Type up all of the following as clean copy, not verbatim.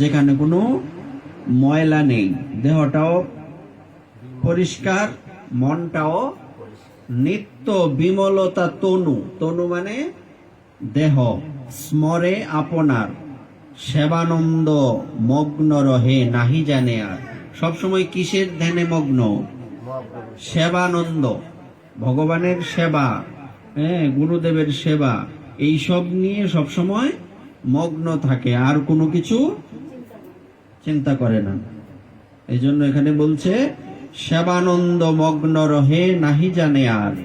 যেখানে কোনো ময়লা নেই, দেহটাও পরিষ্কার, মনটাও নিত্য বিমলতা তনু, তনু মানে দেহ, স্মরে আপনার সেবানন্দ মগ্ন রহে নাহি জানে আর। সবসময় কিসের ধ্যানে মগ্ন? সেবানন্দ, ভগবানের সেবা, গুরুদেবের সেবা, এই সব নিয়ে সবসময় মগ্ন থাকে, আর কোনো কিছু চিন্তা করে না। এই জন্য এখানে বলছে সেবানন্দ মগ্ন রহে নাহি জানে আর।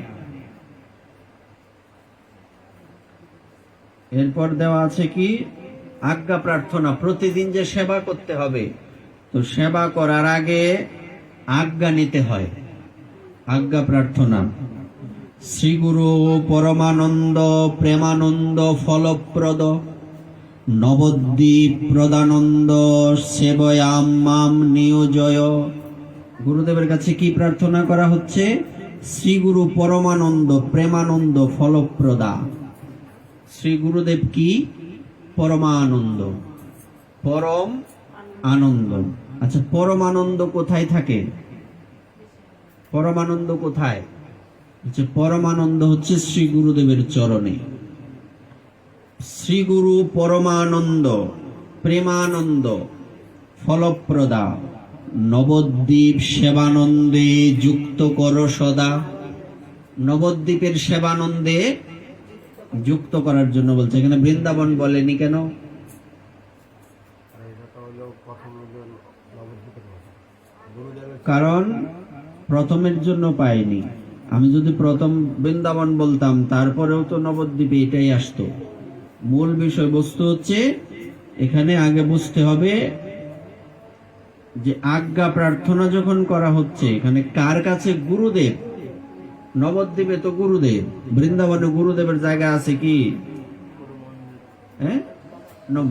এরপর দেওয়া আছে কি আজ্ঞা প্রার্থনা। প্রতিদিন যে সেবা করতে হবে, তো সেবা করার আগে আজ্ঞা নিতে হয়, আজ্ঞা প্রার্থনা। শ্রীগুরু পরমানন্দ প্রেমানন্দ ফলপ্রদ নবদ্বীপ প্রদানন্দ সেবয়াম মাম নিয়োজয়। গুরুদেবের কাছে কি প্রার্থনা করা হচ্ছে? শ্রীগুরু পরমানন্দ প্রেমানন্দ ফলপ্রদা। শ্রী গুরুদেব কি? পরমানন্দ, পরম আনন্দ। আচ্ছা, পরমানন্দ কোথায় থাকে? পরমানন্দ কোথায়? পরমানন্দ হচ্ছে শ্রী গুরুদেবের চরণে। শ্রী গুরু পরমানন্দ প্রেমানন্দ ফলপ্রদা নবদ্বীপ সেবানন্দে যুক্ত কর সদা। নবদ্বীপের সেবানন্দে যুক্ত করার জন্য বলছে। এখানে বৃন্দাবন বলেনি কেন? কারণ প্রথমের জন্য পাইনি। আমি যদি প্রথম বৃন্দাবন বলতাম, তারপরেও তো নবদ্বীপে এটাই আসতো। মূল বিষয়বস্তু হচ্ছে এখানে আগে বুঝতে হবে যে আজ্ঞা প্রার্থনা যখন করা হচ্ছে, এখানে কার কাছে? গুরুদেব। নবদ্বীপে তো গুরুদেব, বৃন্দাবনে গুরুদেবের জায়গা আছে কি?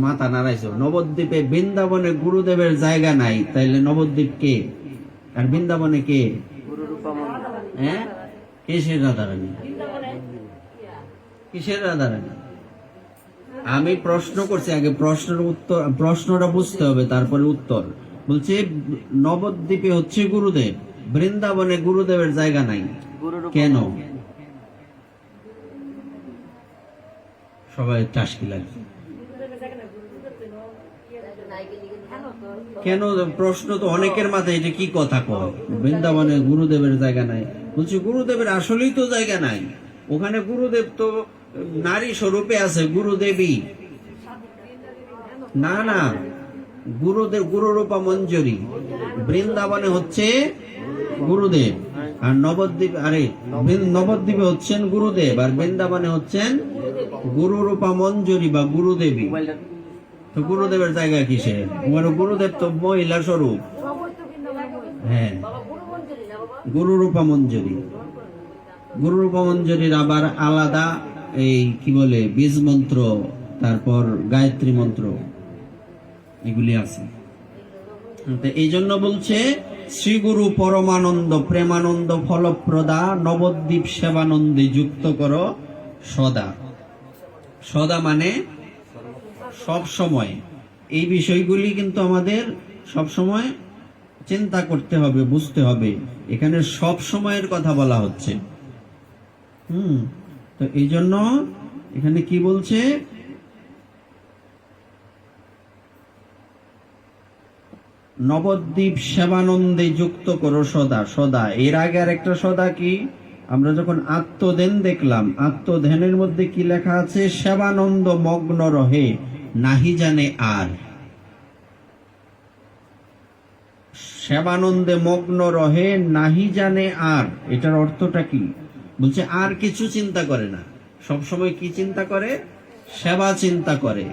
মাথা নাড়াইছো। নবদ্বীপে বৃন্দাবনে গুরুদেবের জায়গা নাই, তাইলে নবদ্বীপ কে আর বৃন্দাবনে কে? কিসের রাধারানী? কিসের রাধারানী? আমি প্রশ্ন করছি, আগে প্রশ্নের উত্তর, প্রশ্নটা বুঝতে হবে তারপরে উত্তর। বলছে নবদ্বীপে হচ্ছে গুরুদেব, বৃন্দাবনে গুরুদেবের জায়গা নাই কেন? সবাই টাসকি লাগছে কেন? প্রশ্ন তো অনেকের মাথায়, এটা কি কথা কয় বৃন্দাবনে গুরুদেবের জায়গা নাই? বলছি গুরুদেবের আসলেই তো জায়গা নাই। ওখানে গুরুদেব তো নারী স্বরূপে আছে, গুরুদেবী না। না, গুরুদেব গুরুরূপা মঞ্জুরি। বৃন্দাবনে হচ্ছে গুরুদেব, আর নবদ্বীপ, নবদ্বীপে হচ্ছেন গুরুদেব, আর বৃন্দাবনে হচ্ছেন গুরুরূপা মঞ্জুরি বা গুরুদেবী। তো গুরুদেবের জায়গা কিসে? গুরুদেব তো মহিলা স্বরূপ। হ্যাঁ, গুরুরূপা মঞ্জুরি। গুরুরূপা মঞ্জুরির আবার আলাদা এই কি বলে বীজ মন্ত্র, তারপর গায়ত্রী মন্ত্র, এগুলি আছে। এই জন্য বলছে শ্রীগুরু পরমানন্দ প্রেমানন্দ ফলপ্রদা নবদ্বীপ সেবানন্দে যুক্ত করো সদা। সদা মানে সব সময়। এই বিষয়গুলি কিন্তু আমাদের সব সময় চিন্তা করতে হবে, বুঝতে হবে। এখানে সব সময়ের কথা বলা হচ্ছে। তো এই জন্য এখানে কি বলছে? নবদ্বীপ সেবানন্দে যুক্ত করো সদা। সদা, এর আগে আর একটা সদা কি? আমরা যখন আত্মধ্যান দেখলাম, আত্মধ্যানের মধ্যে কি লেখা আছে? সেবানন্দ মগ্ন রহে নাহি জানে আর। সেবানন্দে মগ্ন রহে নাহি জানে আর, এটার অর্থটা কি? বলছে আর কিছু চিন্তা করে না, সবসময় কি চিন্তা করে? সেবা চিন্তা করে,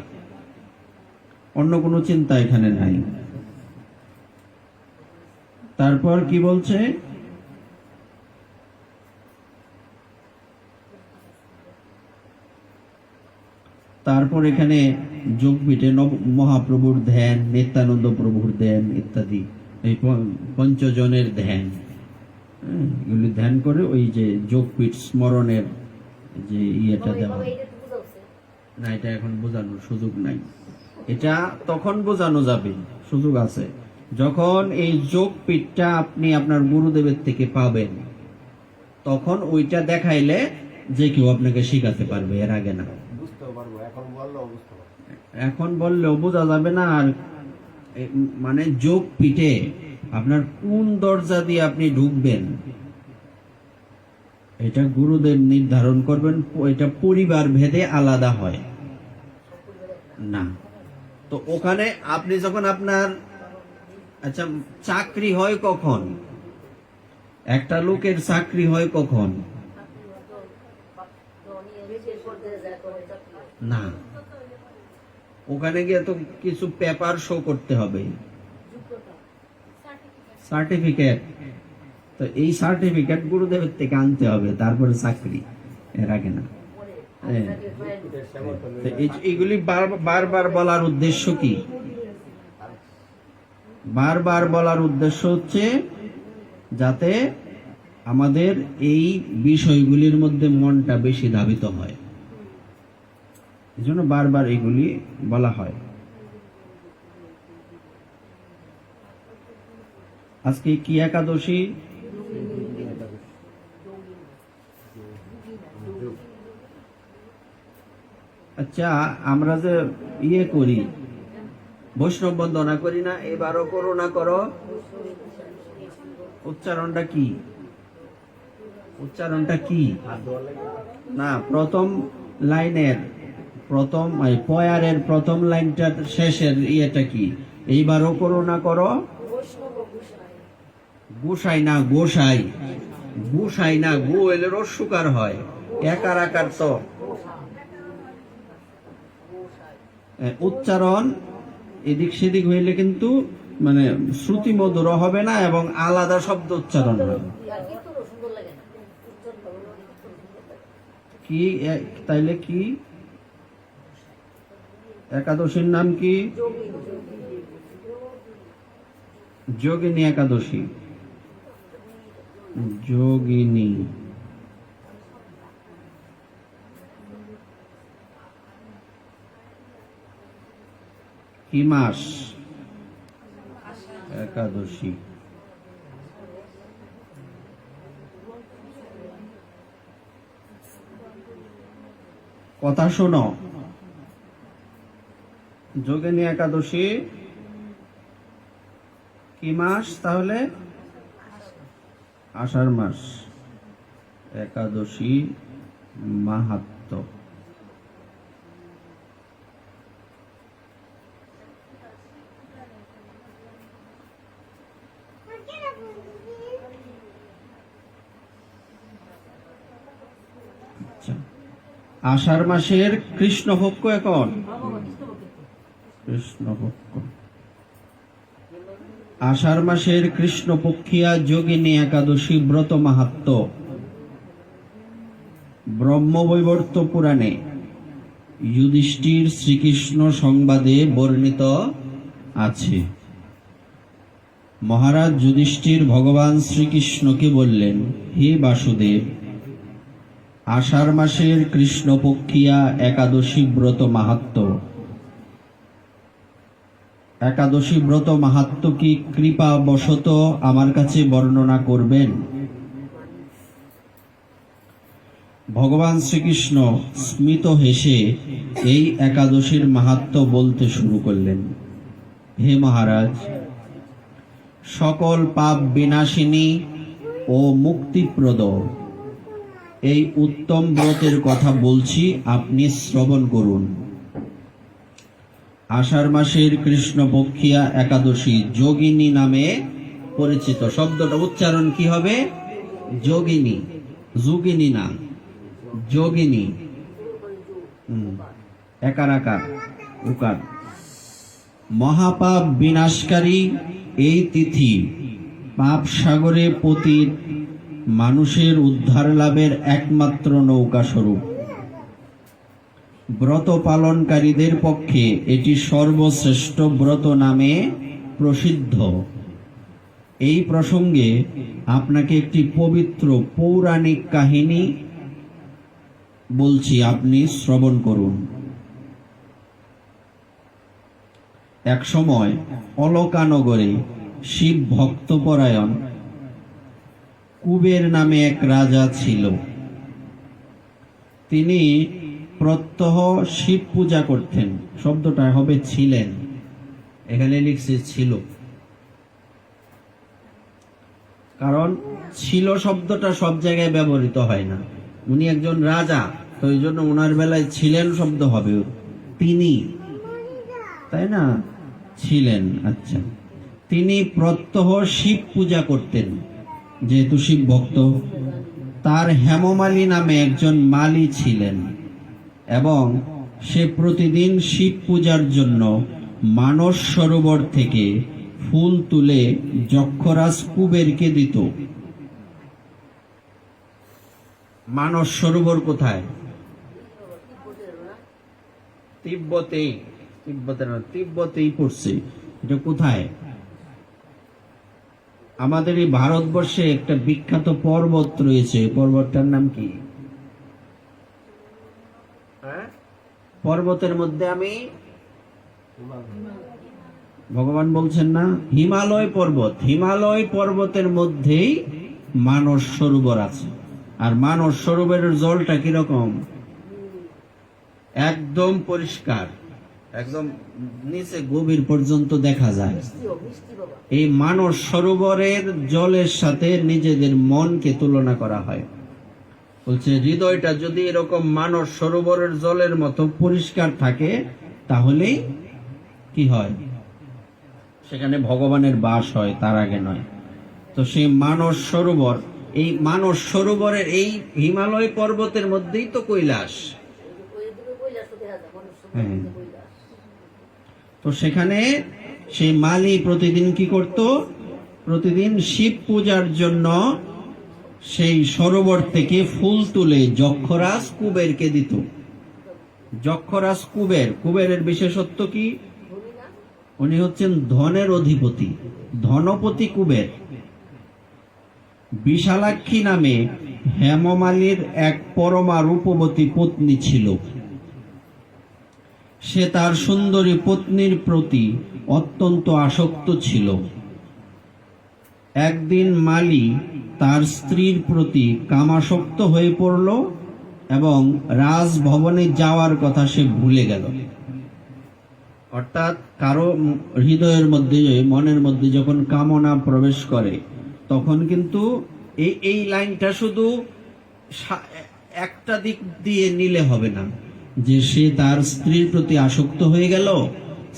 অন্য কোনো চিন্তা এখানে নাই। তারপর কি বলছে? তারপর এখানে যোগপীঠে মহাপ্রভুর ধ্যান, নিত্যানন্দ প্রভুর ধ্যান ইত্যাদি, এই পঞ্চজনের ধ্যান, এগুলি ধ্যান করে ওই যে যোগপীঠ স্মরণের যে ইয়েটা দেওয়া। না, এটা এখন বোঝানোর সুযোগ নাই। এটা তখন বোঝানো যাবে, সুযোগ আছে, যখন এই যোগপীঠটা আপনি আপনার গুরুদেবের থেকে পাবেন, তখন ওইটা দেখাইলে যে কেউ আপনাকে শিখাতে পারবে, এর আগে না। এখন বললেও বোঝা যাবে না। আর মানে যোগপীঠে আপনার কোন দরজা দিয়ে আপনি ঢুকবেন এটা গুরুদেব নির্ধারণ করবেন। এটা পরিবার ভেদে আলাদা হয় না। তো ওখানে আপনি যখন আপনার আচ্ছা চাকরি হয় কখন, একটা লোকের চাকরি হয় কখন? না, ওখানে গিয়ে তো কিছু পেপার শো করতে হবে, সার্টিফিকেট। তো এই সার্টিফিকেট গুরুদেবের থেকে আনতে হবে, তারপরে চাকরি, এর আগে না। এইগুলি বারবার বলার উদ্দেশ্য কি? বারবার বলার উদ্দেশ্য হচ্ছে যাতে আমাদের এই বিষয়গুলির মধ্যে মনটা বেশি ধাবিত হয়, এই জন্য বারবার এগুলি বলা হয়। আজকে কি একাদশী? আচ্ছা, আমরা যে ইয়ে করি, বৈষ্ণব বন্দনা করি না, এবারও করো না করো, উচ্চারণটা কি? উচ্চারণটা কি? না, প্রথম লাইনের প্রথম পয়ারের প্রথম লাইনটা শেষের ইয়েটা কি? এইবারও করো না করো, গোসাই না গোসাই, গোসাই না, গো এলে রস্যকার হয়, একার আকার। তো উচ্চারণ এদিক সেদিক হইলে কিন্তু মানে শ্রুতি মধুর হবে না এবং আলাদা শব্দ উচ্চারণ হবে। কি তাইলে কি একাদশীর নাম কি? যোগিনী একাদশী। যোগিনী কি মাস? একাদশী। কথা শোনো, যোগিনী একাদশী কি মাস তাহলে? আষাঢ় মাস। একাদশী মাহাত্ম্য। আষাঢ় মাসের কৃষ্ণপক্ষ, এখন কৃষ্ণপক্ষ, আষাঢ় মাসের কৃষ্ণপক্ষিয়া যোগিনী একাদশী ব্রত মাহাত্ম্য ব্রহ্মবৈবর্ত পুরাণে যুধিষ্ঠির শ্রীকৃষ্ণ সংবাদে বর্ণিত আছে। মহারাজ যুধিষ্ঠির ভগবান শ্রীকৃষ্ণকে বললেন, হে বাসুদেব, আষাঢ় মাসের কৃষ্ণপক্ষিয়া একাদশী ব্রত মাহাত্ম্য, একাদশী ব্রত মাহাত্ম্য কি কৃপা বশত আমার কাছে বর্ণনা করবেন? ভগবান শ্রীকৃষ্ণ স্মিত হেসে এই একাদশীর মাহাত্ম্য বলতে শুরু করলেন। হে মহারাজ, সকল পাপ বিনাশিনী ও মুক্তিপ্রদ এই উত্তম ব্রতের কথা বলছি, আপনি শ্রবণ করুন। আষাঢ় মাসের কৃষ্ণপক্ষিয়া একাদশী যোগিনী নামে পরিচিত। শব্দটা উচ্চারণ কি হবে? যোগিনী, যোগিনী না, যোগিনী। একার আকার উকার। মহাপাপ বিনাশকারী এই তিথি পাপ সাগরে পতিত মানুষের উদ্ধার লাভের একমাত্র নৌকা স্বরূপ। ব্রত পালনকারীদের পক্ষে এটি সর্বশ্রেষ্ঠ ব্রত নামে প্রসিদ্ধ। এই প্রসঙ্গে আপনাকে একটি পবিত্র পৌরাণিক কাহিনী বলছি, আপনি শ্রবণ করুন। এক সময় অলকানগরে শিব ভক্তপরায়ণ কুবের নামে এক রাজা ছিল। তিনি প্রত্যহ শিব পূজা করতেন। শব্দটা হবে ছিলেন, এখানে লিখছে ছিল, কারণ ছিল শব্দটা সব জায়গায় ব্যবহৃত হয় না। উনি একজন রাজা, তো এই জন্য ওনার বেলায় ছিলেন শব্দ হবে তিনি, তাই না? ছিলেন, আচ্ছা। তিনি প্রত্যহ শিব পূজা করতেন, যেহেতু শিব ভক্ত। তার হেমমালী নামে একজন মালী ছিলেন এবং সে প্রতিদিন শিব পূজার জন্য মানস সরোবর থেকে ফুল তুলে যক্ষরাজ কুবেরকে দিত। মানস সরোবর কোথায়? তিব্বতেই। তিব্বতেই পড়ছে। এটা কোথায়? আমাদের এই ভারতবর্ষে একটা বিখ্যাত পর্বত রয়েছে। পর্বতটার নাম কি? পর্বতের মধ্যে আমি, ভগবান বলছেন না, হিমালয় পর্বত। হিমালয় পর্বতের মধ্যেই মানস সরোবর আছে। আর মানস সরোবরের জলটা কিরকম? একদম পরিষ্কার, একদম নিচে গভীর পর্যন্ত দেখা যায়। এই মানস সরোবরের জলের সাথে নিজেদের মনকে তুলনা করা হয়। বলছে হৃদয়টা যদি এরকম মানস সরোবরের জলের মতো পরিষ্কার থাকে, তাহলেই কি হয়? সেখানে ভগবানের বাস হয়, তার আগে নয়। তো সেই মানস সরোবর, এই মানস সরোবরের এই হিমালয় পর্বতের মধ্যেই তো কৈলাস। হ্যাঁ, তো সেখানে সেই মালি প্রতিদিন কি করত? প্রতিদিন শিব পূজার জন্য সেই সরোবর থেকে ফুল তুলে যক্ষরাজ কুবেরকে দিত। যক্ষরাজ কুবের, কুবেরের বিশেষত্ব কি? উনি হচ্ছেন ধনের অধিপতি, ধনপতি কুবের। বিশালাক্ষী নামে হেমমালির এক পরমা রূপবতী পত্নী ছিল। সে তার সুন্দরী পত্নীর প্রতি অত্যন্ত আসক্ত ছিল। একদিন মালি তার স্ত্রীর প্রতি কামাসক্ত হয়ে পড়ল এবং রাজভবনে যাওয়ার কথা সে ভুলে গেল। অর্থাৎ কারো হৃদয়ের মধ্যে, মনের মধ্যে যখন কামনা প্রবেশ করে, তখন কিন্তু এই লাইনটা শুধু একটা দিক দিয়ে নিলে হবে না, যে সে তার স্ত্রীর প্রতি আসক্ত হয়ে গেল।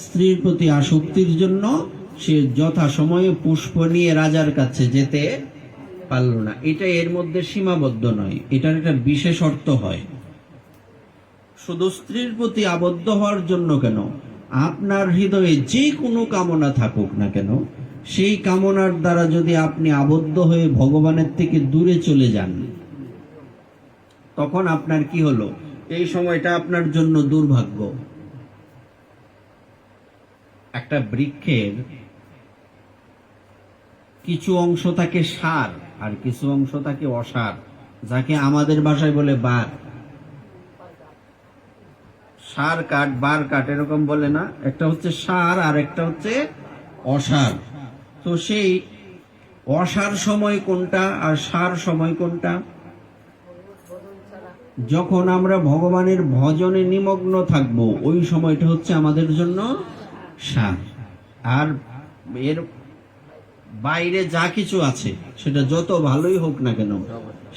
স্ত্রীর প্রতি আসক্তির জন্য সে যথাসময়ে পুষ্প নিয়ে রাজার কাছে যেতে পারল না। এটা এর মধ্যে সীমাবদ্ধ নয়, এটার একটা বিশেষ অর্থ হয়। শুধু স্ত্রীর প্রতি আবদ্ধ হওয়ার জন্য কেন, আপনার হৃদয়ে যে কোনো কামনা থাকুক না কেন, সেই কামনার দ্বারা যদি আপনি আবদ্ধ হয়ে ভগবানের থেকে দূরে চলে যান, তখন আপনার কি হলো? এই সময়টা আপনার জন্য দুর্ভাগ্য। একটা বৃক্ষের কিছু অংশ থাকে সার আর কিছু অংশ থাকে অসার, যাকে আমাদের ভাষায় বলে বার। সার কাঠ, বার কাঠ এরকম বলে না? একটা হচ্ছে সার আর একটা হচ্ছে অসার। তো সেই অসার সময় কোনটা আর সার সময় কোনটা? যখন আমরা ভগবানের ভজনে নিমগ্ন থাকব, ওই সময়টা হচ্ছে আমাদের জন্য সার। আর এর বাইরে যা কিছু আছে, সেটা যত ভালোই হোক না কেন,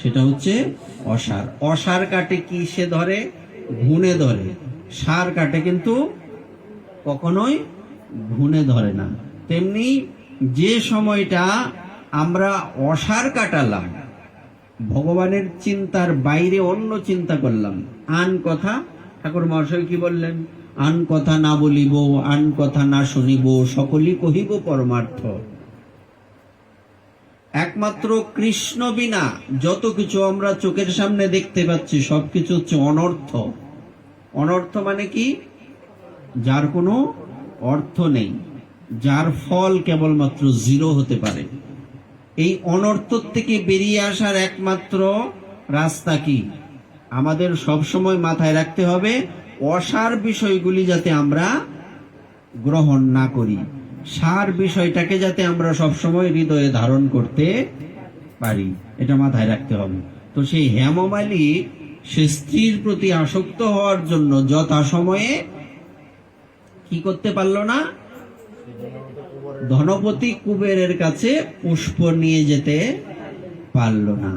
সেটা হচ্ছে অসার। অসার কাটে কি সে ধরে? ঘুণে ধরে। সার কাটে কিন্তু কখনোই ঘুণে ধরে না। তেমনি যে সময়টা আমরা অসার কাটালাম, ভগবানের চিন্তার বাইরে অন্য চিন্তা করলাম, আন কথা, ঠাকুর মহাশয় কি বললেন? আন কথা না বলিব, আন কথা না শুনিব, সকলই কহিব পরমার্থ। একমাত্র কৃষ্ণ বিনা যত কিছু আমরা চোখের সামনে দেখতে পাচ্ছি, সবকিছু হচ্ছে অনর্থ। অনর্থ মানে কি? যার কোনো অর্থ নেই, যার ফল কেবলমাত্র জিরো হতে পারে। এই অনর্থ থেকে বেরিয়ে আসার একমাত্র রাস্তা কি? আমাদের সব সময় মাথায় রাখতে হবে, অসার বিষয়গুলি যাতে আমরা গ্রহণ না করি। সার বিষয়টাকে যাতে আমরা সবসময় হৃদয়ে ধারণ করতে পারি, এটা মাথায় রাখতে হবে। তো সেই হেমমালী সে স্ত্রীর প্রতি আসক্ত হওয়ার জন্য যথাসময়ে কি করতে পারলো না, ধনপতি কুবেরের কাছে পুষ্প নিয়ে যেতে পারলো না,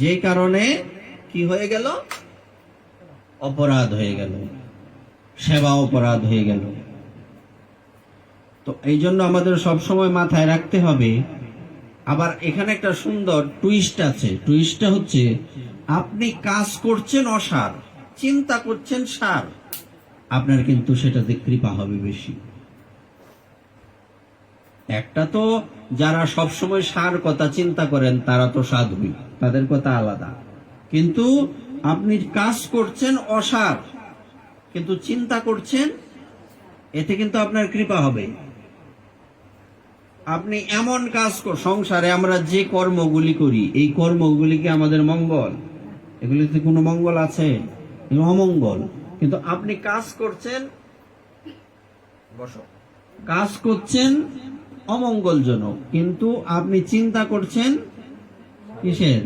যে কারণে কি হয়ে গেল, অপরাধ হয়ে গেল, সেবা অপরাধ হয়ে গেল। তো এই জন্য আমাদের সবসময় মাথায় রাখতে হবে। আবার এখানে একটা সুন্দর টুইস্ট আছে। টুইস্টটা হচ্ছে, আপনি কাজ করছেন অসার, চিন্তা করছেন সার, আপনার কিন্তু সেটাতে কৃপা হবে বেশি। একটা তো যারা সবসময় সার কথা চিন্তা করেন তারা তো সাধুই, তাদের কথা আলাদা। কিন্তু আপনি কাজ করছেন অসার কিন্তু চিন্তা করছেন, এতে কিন্তু আপনার কৃপা হবে। আপনি এমন কাজ সংসারে আমরা যে কর্মগুলি করি, এই কর্মগুলি কি আমাদের মঙ্গল? এগুলিতে কোনো মঙ্গল আছে? অমঙ্গল। কিন্তু আপনি কাজ করছেন, কাজ করছেন অমঙ্গলজনক, কিন্তু আপনি চিন্তা করছেন কিসের?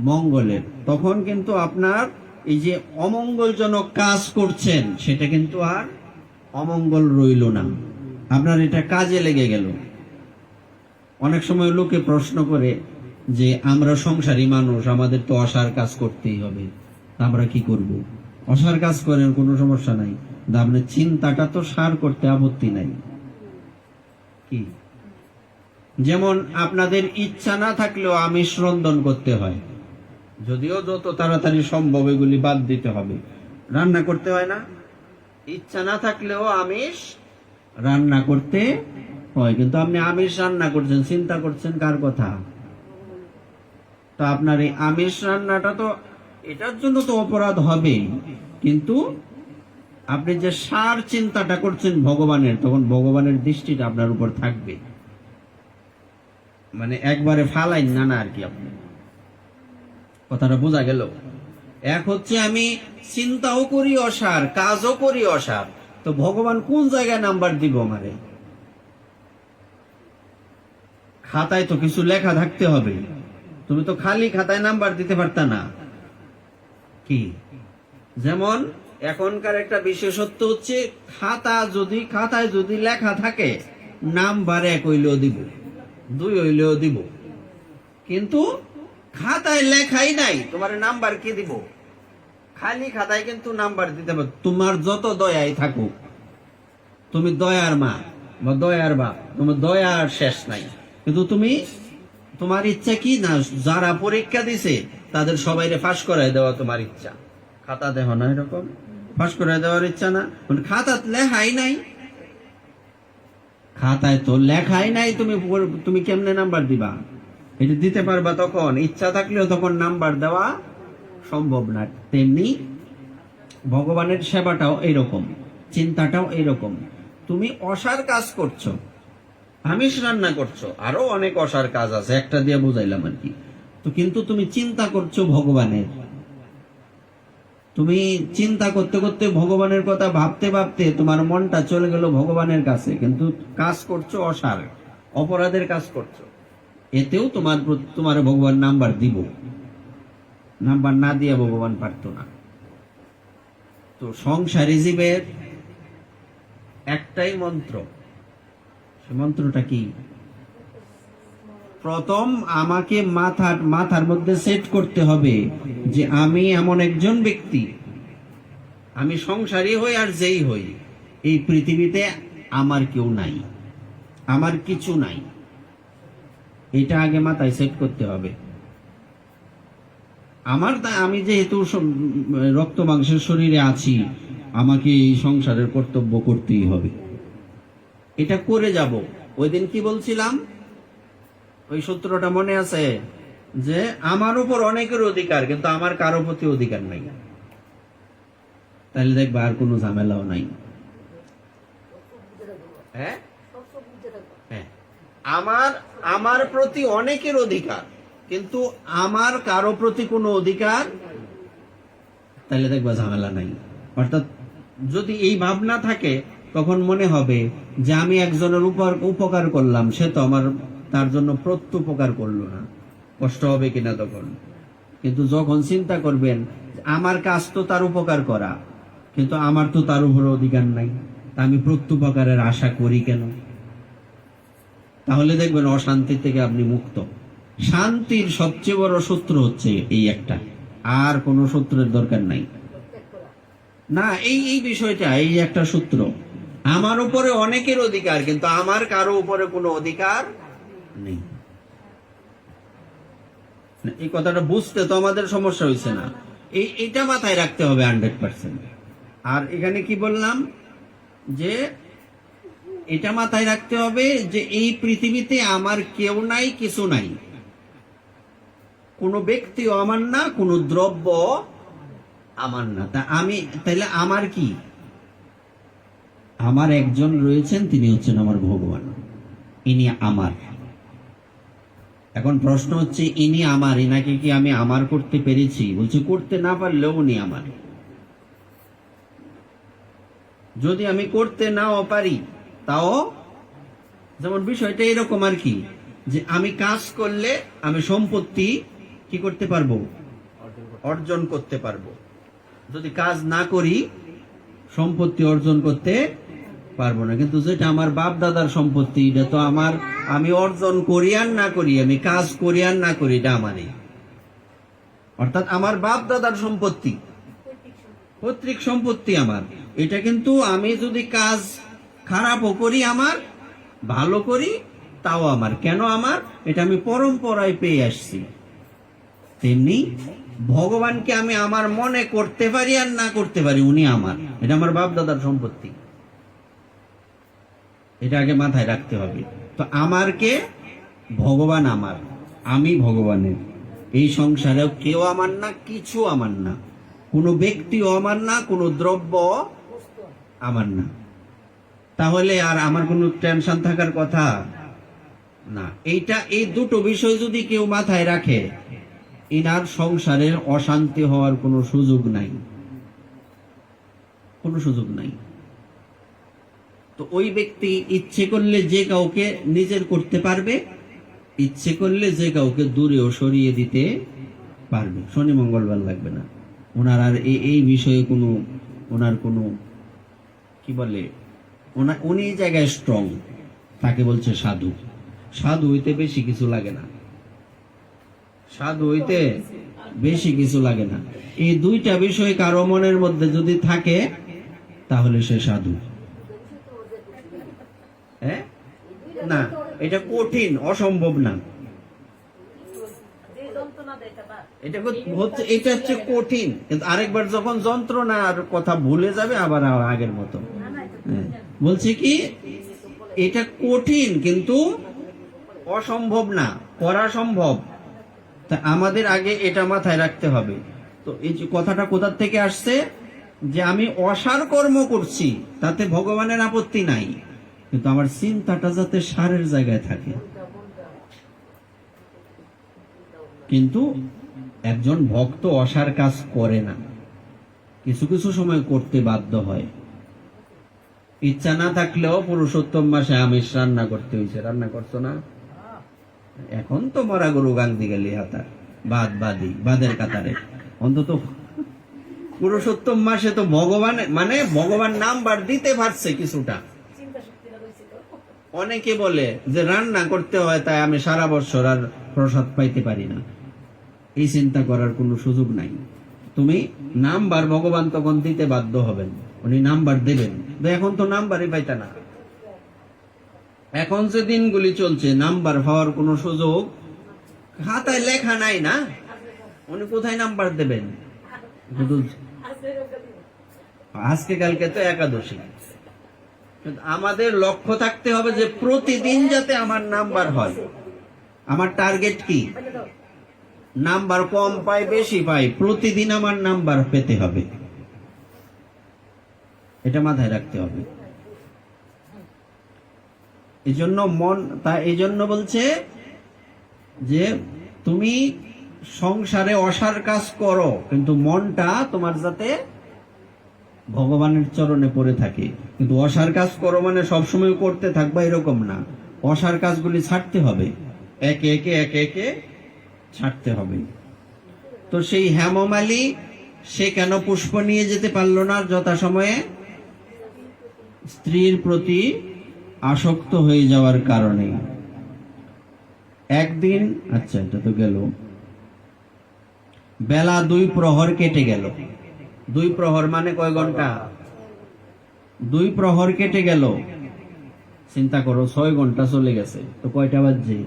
মঙ্গলের। তখন কিন্তু আপনার এই যে অমঙ্গলজনক কাজ করছেন সেটা কিন্তু আর অমঙ্গল রইল না, আপনার এটা কাজে লেগে গেল। অনেক সময় লোকে প্রশ্ন করে যে আমরা সংসারী মানুষ, আমাদের তো অসার কাজ করতেই হবে, আমরা কি করব? অসার কাজ করেন, কোনো সমস্যা নাই, আপনার চিন্তাটা তো সার করতে আপত্তি নাই। কি, যেমন আপনাদের ইচ্ছা না থাকলেও আমিষ রন্ধন করতে হয়, যদিও যত তাড়াতাড়ি সম্ভব এগুলি বাদ দিতে হবে, রান্না করতে হয় না? ইচ্ছা না থাকলেও আমিষ রান্না করতে হয়, কিন্তু আপনি আমিষ রান্না করছেন, চিন্তা করছেন কার কথা? তো আপনার এই আমিষ রান্নাটা তো, এটার জন্য তো অপরাধ হবে, কিন্তু আপনি যে সার চিন্তাটা করছেন ভগবানের, তখন ভগবানের দৃষ্টিটা আপনার উপর থাকবে। মানে একবারে ফালাইন না না আর কি, আপনি কথাটা বোঝা গেল? এক হচ্ছে আমি চিন্তাও করি অসার, কাজও করি অসার, তো ভগবান কোন জায়গায় নাম্বার দিব আমারে? খাতায় তো কিছু লেখা থাকতে হবে, তুমি তো খালি খাতায় নাম্বার দিতে পারতা না। কি, যেমন এখনকার একটা বিশেষত্ব হচ্ছে, খাতায় যদি লেখা থাকে নাম্বার 1 হইলেও দিব, 2 হইলেও দিব, কিন্তু খাতায় লেখাই নাই, তোমার নাম্বার কি দিব? খালি খাতায় কিন্তু নাম্বার দিতে পারো, তোমার যত দয়াই থাকুক, তুমি দয়ার মা বা দয়ার বাপ, তোমার দয়ার শেষ নাই, কিন্তু তুমি, তোমার ইচ্ছা কি না, যারা পরীক্ষা দিছে তাদের সবাইরে ফাঁস করাই দেওয়া তোমার ইচ্ছা। খাতা দেহ না এরকম, ফাঁস করাই দেওয়ার ইচ্ছা না? খাতাত লেখাই নাই, খাতায় তো লেখাই নাই, তুমি কেমনে নাম্বার দিবা? এটা দিতে পারবা তখন, ইচ্ছা থাকলেও তখন নাম্বার দেওয়া সম্ভব না। তেমনি ভগবানের সেবাটাও এইরকম, চিন্তাটাও এইরকম। তুমি অসার কাজ করছো, আমিষ রান্না করছো, আরো অনেক অসার কাজ আছে, একটা দিয়ে বুঝাইলাম আর কি। তো কিন্তু তুমি চিন্তা করছো ভগবানের, তুমি চিন্তা করতে করতে ভগবানের কথা ভাবতে ভাবতে তোমার মনটা চলে গেল ভগবানের কাছে, কিন্তু কাজ করছো অসার, অপরাধের কাজ করছো, এতেও তোমার ভগবান নাম্বার দিব, নাম্বার না দিয়ে ভগবান পারতো না। তো সংসারী জীবের একটাই মন্ত্র, সে মন্ত্রটা কি? প্রথম আমাকে মাথার মধ্যে সেট করতে হবে যে আমি এমন একজন ব্যক্তি, আমি সংসারী হই আর যেই হই, এই পৃথিবীতে আমার কেউ নাই, আমার কিছু নাই, এটা আগে মাথায় সেট করতে হবে। আমি যেহেতু রক্ত মাংসের শরীরে আছি, আমাকে এই সংসারের কর্তব্য করতেই হবে, এটা করে যাব। ওই দিন কি বলছিলাম, ওই সূত্রটা মনে আছে যে আমার উপর অনেকের অধিকার, কিন্তু আমার কারো প্রতি অধিকার নাই, তাহলে দেখবা আর কোনো ঝামেলাও নাই। হ্যাঁ, আমার প্রতি অনেকের অধিকার, কিন্তু আমার কারো প্রতি কোনো অধিকার, তাহলে দেখবা ঝামেলা নাই। অর্থাৎ যদি এই ভাবনা থাকে তখন মনে হবে যে আমি একজনের উপকার করলাম, সে তো আমার তার জন্য প্রত্যুপকার করলো না, কষ্ট হবে কিনা তখন। কিন্তু যখন চিন্তা করবেন আমার কাজ তো তার উপকার করা, কিন্তু আমার তো তার উপর অধিকার নাই, তা আমি প্রত্যুপকারের আশা করি কেন? তাহলে দেখবেন অশান্তি থেকে আপনি মুক্ত। শান্তির সবচেয়ে বড় সূত্র হচ্ছে এই একটা, আর কোন সূত্রের দরকার নাই। না, এই বিষয়টা, এই একটা সূত্র। আমার উপরে অনেকের অধিকার, কিন্তু আমার কারো উপরে কোনো অধিকার নেই। এই কথাটা বুঝতে তো আমাদের সমস্যা হয়েছে না, এইটা মাথায় রাখতে হবে 100%। আর এখানে কি বললাম, যে এটা মাথায় রাখতে হবে যে এই পৃথিবীতে আমার কেউ নাই, কিছু নাই, কোনো ব্যক্তিও আমার না, কোনো দ্রব্য আমার না। তাইলে আমার কি? আমার একজন রয়েছেন, তিনি হচ্ছেন আমার ভগবান, ইনি আমার। এখন প্রশ্ন হচ্ছে, ইনি আমার, ইনাকে কি আমি আমার করতে পেরেছি? বলছে করতে না পারলেও উনি আমার। যদি আমি করতে নাও পারি তাও, যেমন বিষয়টা এরকম আর কি, যে আমি কাজ করলে আমি সম্পত্তি কি করতে পারবো? অর্জন করতে পারবো। যদি কাজ না করি সম্পত্তি অর্জন করতে পারবো না। কিন্তু যেটা আমার বাপ দাদার সম্পত্তি, এটা তো আমার, আমি অর্জন করি আর না করি, আমি কাজ করি আর না করি, এটা আমারই। অর্থাৎ আমার বাপ দাদার সম্পত্তি, পৈতৃক সম্পত্তি আমার। এটা কিন্তু আমি যদি কাজ খারাপও করি আমার, ভালো করি তাও আমার। কেন আমার? এটা আমি পরম্পরায় পেয়ে আসছি। তেমনি ভগবানকে আমি আমার মনে করতে পারি আর না করতে পারি, উনি আমার। এটা আমার বাপ দাদার সম্পত্তি, এটা আগে মাথায় রাখতে হবে। তো আমার কে? ভগবান আমার, আমি ভগবানের। এই সংসারেও কেউ আমার না, কিছু আমার না, কোনো ব্যক্তিও আমার না, কোনো দ্রব্য আমার না। তাহলে আর আমার কোনো টেনশন থাকার কথা না। এই দুটো বিষয় যদি কেউ মাথায় রাখে, ইনার সংসারের অশান্তি হওয়ার কোনো সুযোগ নাই, কোনো সুযোগ নাই। তো ওই ব্যক্তি ইচ্ছে করলে যে কাউকে নিজের করতে পারবে, ইচ্ছে করলে যে কাউকে দূরেও সরিয়ে দিতে পারবে। শনি মঙ্গলবার লাগবে না ওনার। আর এই বিষয়ে কোনো, ওনার কোনো কি বলে, উনি এই জায়গায় স্ট্রং, তাকে বলছে সাধু। সাধু হইতে বেশি কিছু লাগে না, সাধু হইতে বেশি কিছু লাগে না। এই দুইটা বিষয় কারো মনের মধ্যে যদি থাকে, তাহলে সে সাধু। না, এটা কঠিন, অসম্ভব না। এটা হচ্ছে কঠিন, কিন্তু আরেকবার যখন যন্ত্রণার কথা ভুলে যাবে, আবার আগের মতো। বলছে কি, এটা কঠিন কিন্তু অসম্ভব না, করা সম্ভব। তা আমাদের আগে এটা মাথায় রাখতে হবে। তো এই যে কথাটা কোথা থেকে আসছে, যে আমি অসার কর্ম করছি, তাতে ভগবানের আপত্তি নাই, কিন্তু আমার চিন্তাটা যাতে সারের জায়গায় থাকে। কিন্তু একজন ভক্ত অসার কাজ করে না, কিছু কিছু সময় করতে বাধ্য হয়। ইচ্ছা না থাকলেও পুরুষোত্তম মাসে আমিষ রান্না করতে হয়েছে। রান্না করছো না? এখন তো মরা গরু গান্ধী গেলি হাতার বাদের কাতারে। অন্তত পুরুষোত্তম মাসে তো ভগবান, মানে ভগবান নাম্বার দিতে পারছে কিছুটা। অনেকে বলে যে রান্না করতে হয়, তাই আমি সারা বছর আর প্রসাদ পাইতে পারি না। এই চিন্তা করার কোনো সুযোগ নাই। তুমি নাম্বার ভগবান তখন দিতে বাধ্য হবেন, উনি নাম্বার দেবেন। এখন তো নাম্বারই পাইতা না। এখন যে দিনগুলি চলছে, নাম্বার পাওয়ার কোনো সুযোগ খাতায় লেখা নাই না, উনি কোথায় নাম্বার দেবেন? আজকে কালকে তো একাদশী। আমাদের লক্ষ্য থাকতে হবে যে প্রতিদিন যাতে আমার নাম্বার হয়। আমার টার্গেট কি? নাম্বার কম পাই বেশি পাই, প্রতিদিন আমার নাম্বার পেতে হবে, এটা মাথায় রাখতে হবে। এই জন্য বলছে যে তুমি সংসারে অসার কাজ করো, কিন্তু মনটা তোমার যাতে ভগবানের চরণে পড়ে থাকে। কিন্তু অসার কাজ করো মানে সবসময় করতে থাকবা এরকম না, অসার কাজগুলি ছাড়তে হবে, একে একে একে একে ছাড়তে হবে। তো সেই হেমমালী সে কেন পুষ্প নিয়ে যেতে পারলো না যথাসময়ে? স্ত্রীর প্রতি আসক্ত হয়ে যাওয়ার কারণে। একদিন, আচ্ছা এটা তো গেল, বেলা 2 প্রহর কেটে গেল। 2 প্রহর মানে কয় ঘন্টা? 2 প্রহর কেটে গেল। চিন্তা করো, 6 ঘন্টা চলে গেছে। তো কয়টা বাজছে?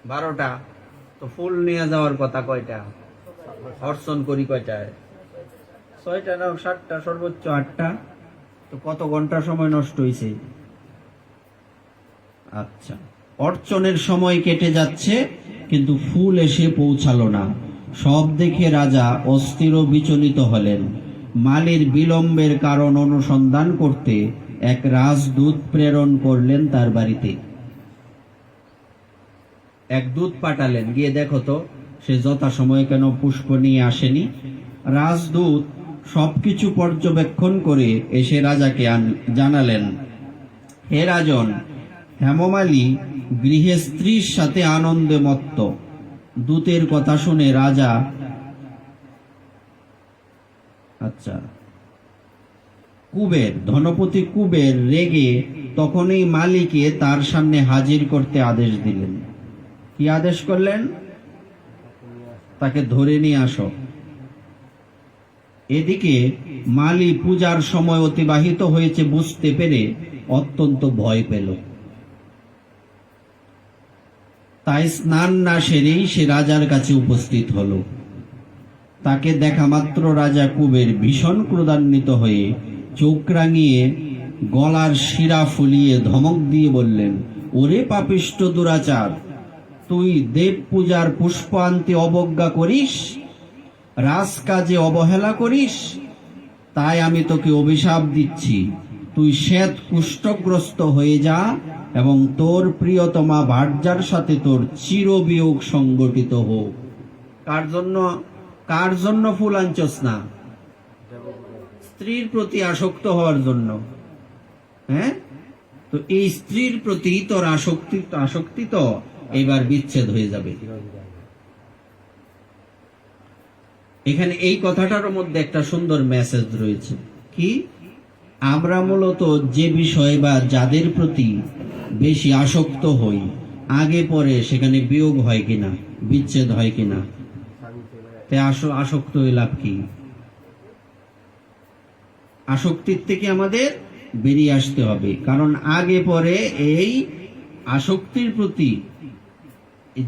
12টা। তো ফুল নিয়ে যাওয়ার কথা কয়টা? অর্চন করি কয়টায়? 6টা না 7টা, সর্বোচ্চ 8টা। তো কত ঘন্টা সময় নষ্ট হয়েছে? আচ্ছা, অর্চনের সময় কেটে যাচ্ছে কিন্তু ফুল এসে পৌঁছালো না। সব দেখে রাজা অস্থির ও বিচলিত হলেন। মালির বিলম্বের কারণ অনুসন্ধান করতে এক রাজদূত প্রেরণ করলেন তার বাড়িতে। এক দূত পাঠালেন, গিয়ে দেখো তো সে যথাসময়ে কেন পুষ্প নিয়ে আসেনি। রাজদূত সবকিছু পর্যবেক্ষণ করে এসে রাজাকে জানালেন, হে রাজন, হেমমালী গৃহে স্ত্রীর সাথে আনন্দে মত্ত। দূতের কথা শুনে রাজা ধনপতি কুবের রেগে তখনই মালিকে তার সামনে হাজির করতে আদেশ দিলেন। কি আদেশ করলেন? তাকে ধরে নিয়ে আসো। এদিকে মালি পূজার সময় অতিবাহিত হয়েছে বুঝতে পেরে অত্যন্ত ভয় পেল। তাই স্নান না সেরেই সে রাজার কাছে উপস্থিত হলো। তাকে দেখা মাত্র রাজা কুবের ভীষণ ক্রোধান্বিত হয়ে চোখ রাঙিয়ে গলার শিরা ফুলিয়ে ধমক দিয়ে বললেন, ওরে পাপিষ্ঠ দুরাচার, তুই দেব পূজার পুষ্প আনতে অবজ্ঞা করিস, রাজকাজে অবহেলা করিস, তাই আমি তোকে অভিশাপ দিচ্ছি, তুই শ্বেত কুষ্ঠগ্রস্ত হয়ে যা এবং তোর প্রিয়তমা ভার্যার সাথে তোর চিরবিয়োগ সংগঠিত হোক। কার জন্য ফুল আনছস না? স্ত্রীর প্রতি আসক্ত হওয়ার জন্য। হ্যাঁ, তো এই স্ত্রীর প্রতি তোর আসক্তি তো এবার বিচ্ছেদ হয়ে যাবে। এখানে এই কথাটার মধ্যে একটা সুন্দর মেসেজ রয়েছে। কি? আমরা মূলত যে বিষয় বা যাদের প্রতি বেশি আসক্ত হই, আগে পরে সেখানে বিয়োগ হয় কিনা, বিচ্ছেদ হয় কিনা? আসক্ত হয়ে লাভ কি? আসক্তির থেকে আমাদের বেরিয়ে আসতে হবে, কারণ আগে পরে এই আসক্তির প্রতি,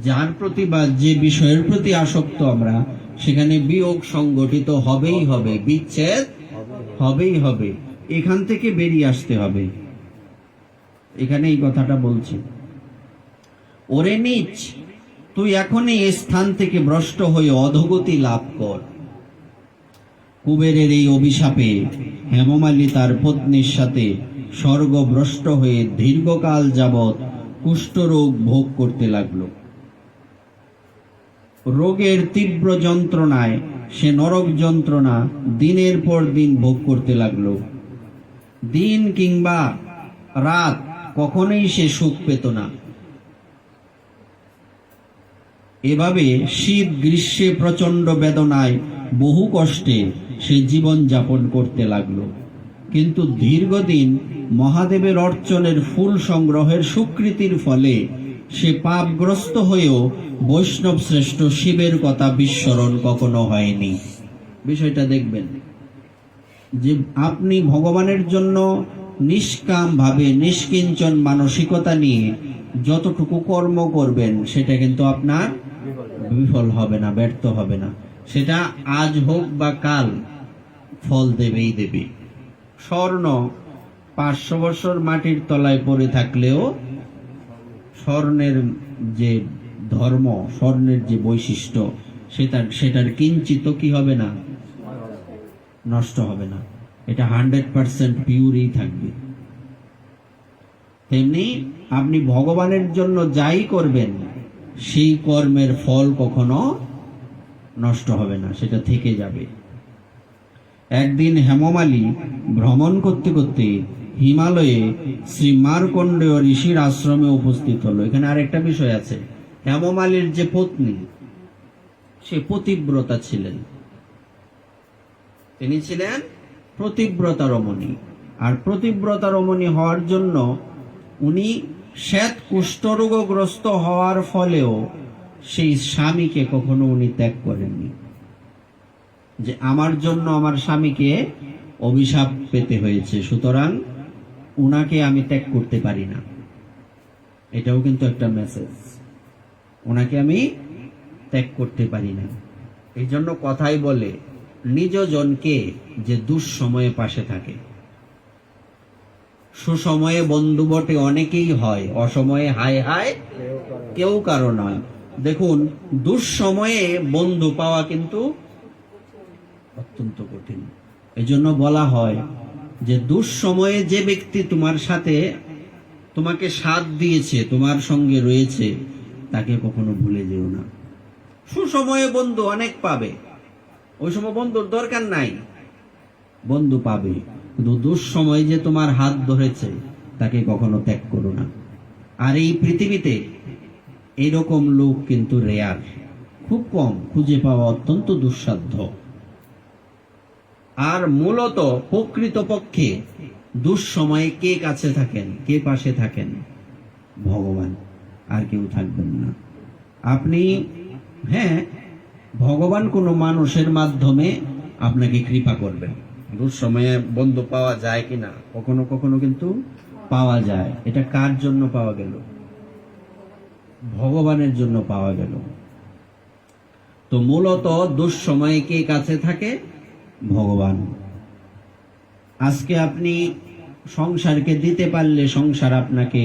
যার প্রতি বা যে বিষয়ের প্রতি আসক্ত আমরা, সেখানে বিয়োগ সংগঠিত হবেই হবে, বিচ্ছেদ হবেই হবে। এখান থেকে বেরিয়ে আসতে হবে। এখানে এই কথাটা বলছে, ওরে নীচ, তুই এখনই এই স্থান থেকে ভ্রষ্ট হয়ে অধোগতি লাভ কর। কুবেরের এই অভিশাপে হেমমালী তার পত্নীর সাথে স্বর্গভ্রষ্ট হয়ে দীর্ঘকাল যাবৎ কুষ্ঠরোগ ভোগ করতে লাগলো। রোগের তীব্র যন্ত্রণায় সে নরক যন্ত্রণা দিনের পর দিন ভোগ করতে লাগলো। দিন কিংবা রাত কখনোই সে সুখ পেত না। এভাবে শীত গ্রীষ্মে প্রচন্ড বেদনায় বহু কষ্টে সে জীবন যাপন করতে লাগলো। কিন্তু দীর্ঘদিন মহাদেবের অর্চনের ফুল সংগ্রহের স্বীকৃতির ফলে সে পাপগ্রস্ত হয়েও বৈষ্ণব শ্রেষ্ঠ শিবের কথা বিস্মরণ কখনো হয়নি। বিষয়টা দেখবেন যে আপনি ভগবানের জন্য নিষ্কাম ভাবে নিষ্কিঞ্চন মানসিকতা নিয়ে যতটুকু কর্ম করবেন, সেটা কিন্তু আপনার বিফল হবে না, ব্যর্থ হবে না। সেটা আজ হোক বা কাল ফল দেবেই দেবে। স্বর্ণ 500 বছর মাটির তলায় পড়ে থাকলেও স্বর্ণের যে ধর্ম, স্বর্ণের যে বৈশিষ্ট্য, সেটার কিঞ্চিত কি হবে না, নষ্ট হবে না। এটা 100% পিওরই থাকবে। তেমনি আপনি ভগবানের জন্য যাই করবেন, সেই কর্মের ফল কখনো নষ্ট হবে না, সেটা থেকে যাবে। একদিন হেমমালী ভ্রমণ করতে করতে হিমালয়ে শ্রী মার্কণ্ডেয় ঋষির আশ্রমে উপস্থিত হলো। এখানে আরেকটা বিষয় আছে, হেমমালীর যে পত্নী সে পতিব্রতা ছিলেন, তিনি ছিলেন প্রতিব্রতা রমণী। আর প্রতিব্রতা রমণী হওয়ার জন্য উনি শ্বেত কুষ্ঠরোগগ্রস্ত হওয়ার ফলেও সেই স্বামীকে কখনো উনি ত্যাগ করেননি, যে আমার জন্য আমার স্বামীকে অভিশাপ পেতে হয়েছে, সুতরাং উনাকে আমি ত্যাগ করতে পারি না। এটাও কিন্তু একটা মেসেজ, ওনাকে আমি ত্যাগ করতে পারি না। এই জন্য কথাই বলে, নিজ জনকে যে দুঃসময়ে পাশে থাকে। সুসময়ে বন্ধু বটে অনেকেই হয়, অসময়ে হায় হায় কেউ কারো নয়। দেখুন, দুঃসময়ে বন্ধু পাওয়া কিন্তু অত্যন্ত কঠিন। এই জন্য বলা হয় যে দুঃসময়ে যে ব্যক্তি তোমার সাথে তোমাকে সাথ দিয়েছে, তোমার সঙ্গে রয়েছে, তাকে কখনো ভুলে যেও না। সুসময়ে বন্ধু অনেক পাবে, ওই সময় বন্ধুর দরকার নাই, বন্ধু পাবে, কিন্তু দুঃসময় যে তোমার হাত ধরেছে তাকে কখনো ত্যাগ করো না। আর এই পৃথিবীতে এইরকম লোক কিন্তু রেয়ার, খুব কম, খুঁজে পাওয়া অত্যন্ত দুঃসাধ্য। আর মূলত প্রকৃতপক্ষে দুঃসময়ে কে কাছে থাকেন, কে পাশে থাকেন? ভগবান, আর কেউ থাকবেন না। আপনি, হ্যাঁ, ভগবান কোনো মানুষের মাধ্যমে আপনাকে কৃপা করবেন। দুঃসময়ে বন্ধু পাওয়া যায় কিনা? কখনো কখনো কিন্তু পাওয়া যায়। এটা কার জন্য পাওয়া গেল? ভগবানের জন্য পাওয়া গেল। তো মূলত দুঃসময়ে কে কাছে থাকে? ভগবান। আজকে আপনি সংসারকে দিতে পারলে সংসার আপনাকে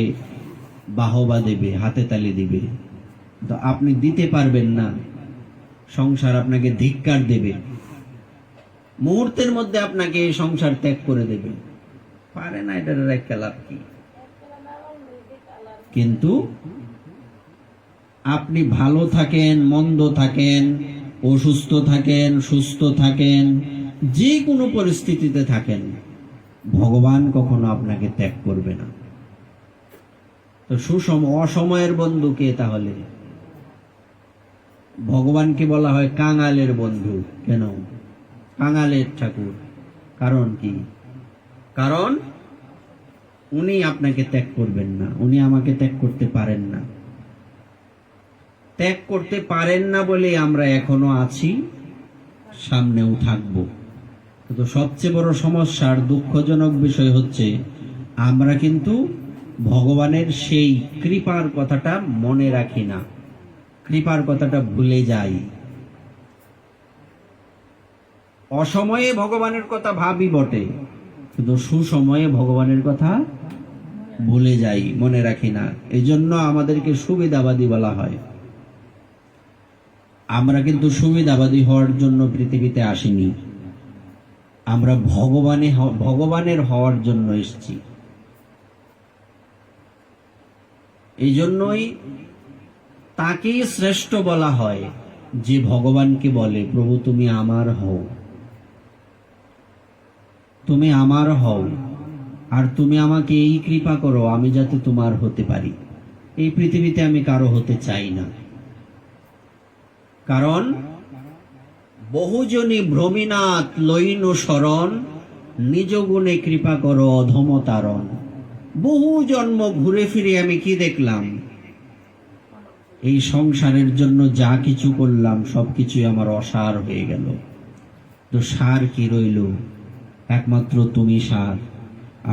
বাহবা দেবে, হাতে তালি দিবে। তো আপনি দিতে পারবেন না, সংসার আপনাকে ধিক্কার দেবে, মুহূর্তের মধ্যে আপনাকে সংসার ত্যাগ করে দেবে। পারে না, এটার একটা লাভ কি? কিন্তু আপনি ভালো থাকেন, মন্দ থাকেন, অসুস্থ থাকেন, সুস্থ থাকেন, যে কোনো পরিস্থিতিতে থাকেন, ভগবান কখনো আপনাকে ত্যাগ করবে না। তো অসময়ের বন্ধুকে, তাহলে ভগবানকে বলা হয় কাঙালের বন্ধু। কেন কাঙালের ঠাকুর? কারণ কি? কারণ উনি আপনাকে ত্যাগ করবেন না, উনি আমাকে ত্যাগ করতে পারেন না। ত্যাগ করতে পারেন না বলে আমরা এখনো আছি, সামনেও থাকবো। তো সবচেয়ে বড় সমস্যার দুঃখজনক বিষয় হচ্ছে আমরা কিন্তু ভগবানের সেই কৃপার কথাটা মনে রাখি না, কৃপার কথাটা ভুলে যাই। অসময়ে ভগবানের কথা ভাবি বটে, কিন্তু সুসময়ে ভগবানের কথা ভুলে যাই, মনে রাখি না। এই জন্য আমাদেরকে সুবিধাবাদী বলা হয়। আমরা কিন্তু সুবিধাবাদী হওয়ার জন্য পৃথিবীতে আসিনি, আমরা ভগবানের হওয়ার জন্য এসেছি। এই জন্যই তাকেই শ্রেষ্ঠ বলা হয়, যে ভগবানকে বলে, প্রভু তুমি আমার হও, তুমি আমার হও, আর তুমি আমাকে এই কৃপা করো আমি যাতে তোমার হতে পারি। এই পৃথিবীতে আমি কারো হতে চাই না। কারণ বহুজনী ভ্রমিনাথ লইন শরণ, নিজ গুণে কৃপা করো অধম তারণ। বহু জন্ম ঘুরে ফিরে আমি কি দেখলাম? এই সংসারের জন্য যা কিছু করলাম সবকিছুই আমার অসার হয়ে গেল। তো সার কি রইল? একমাত্র তুমি সার।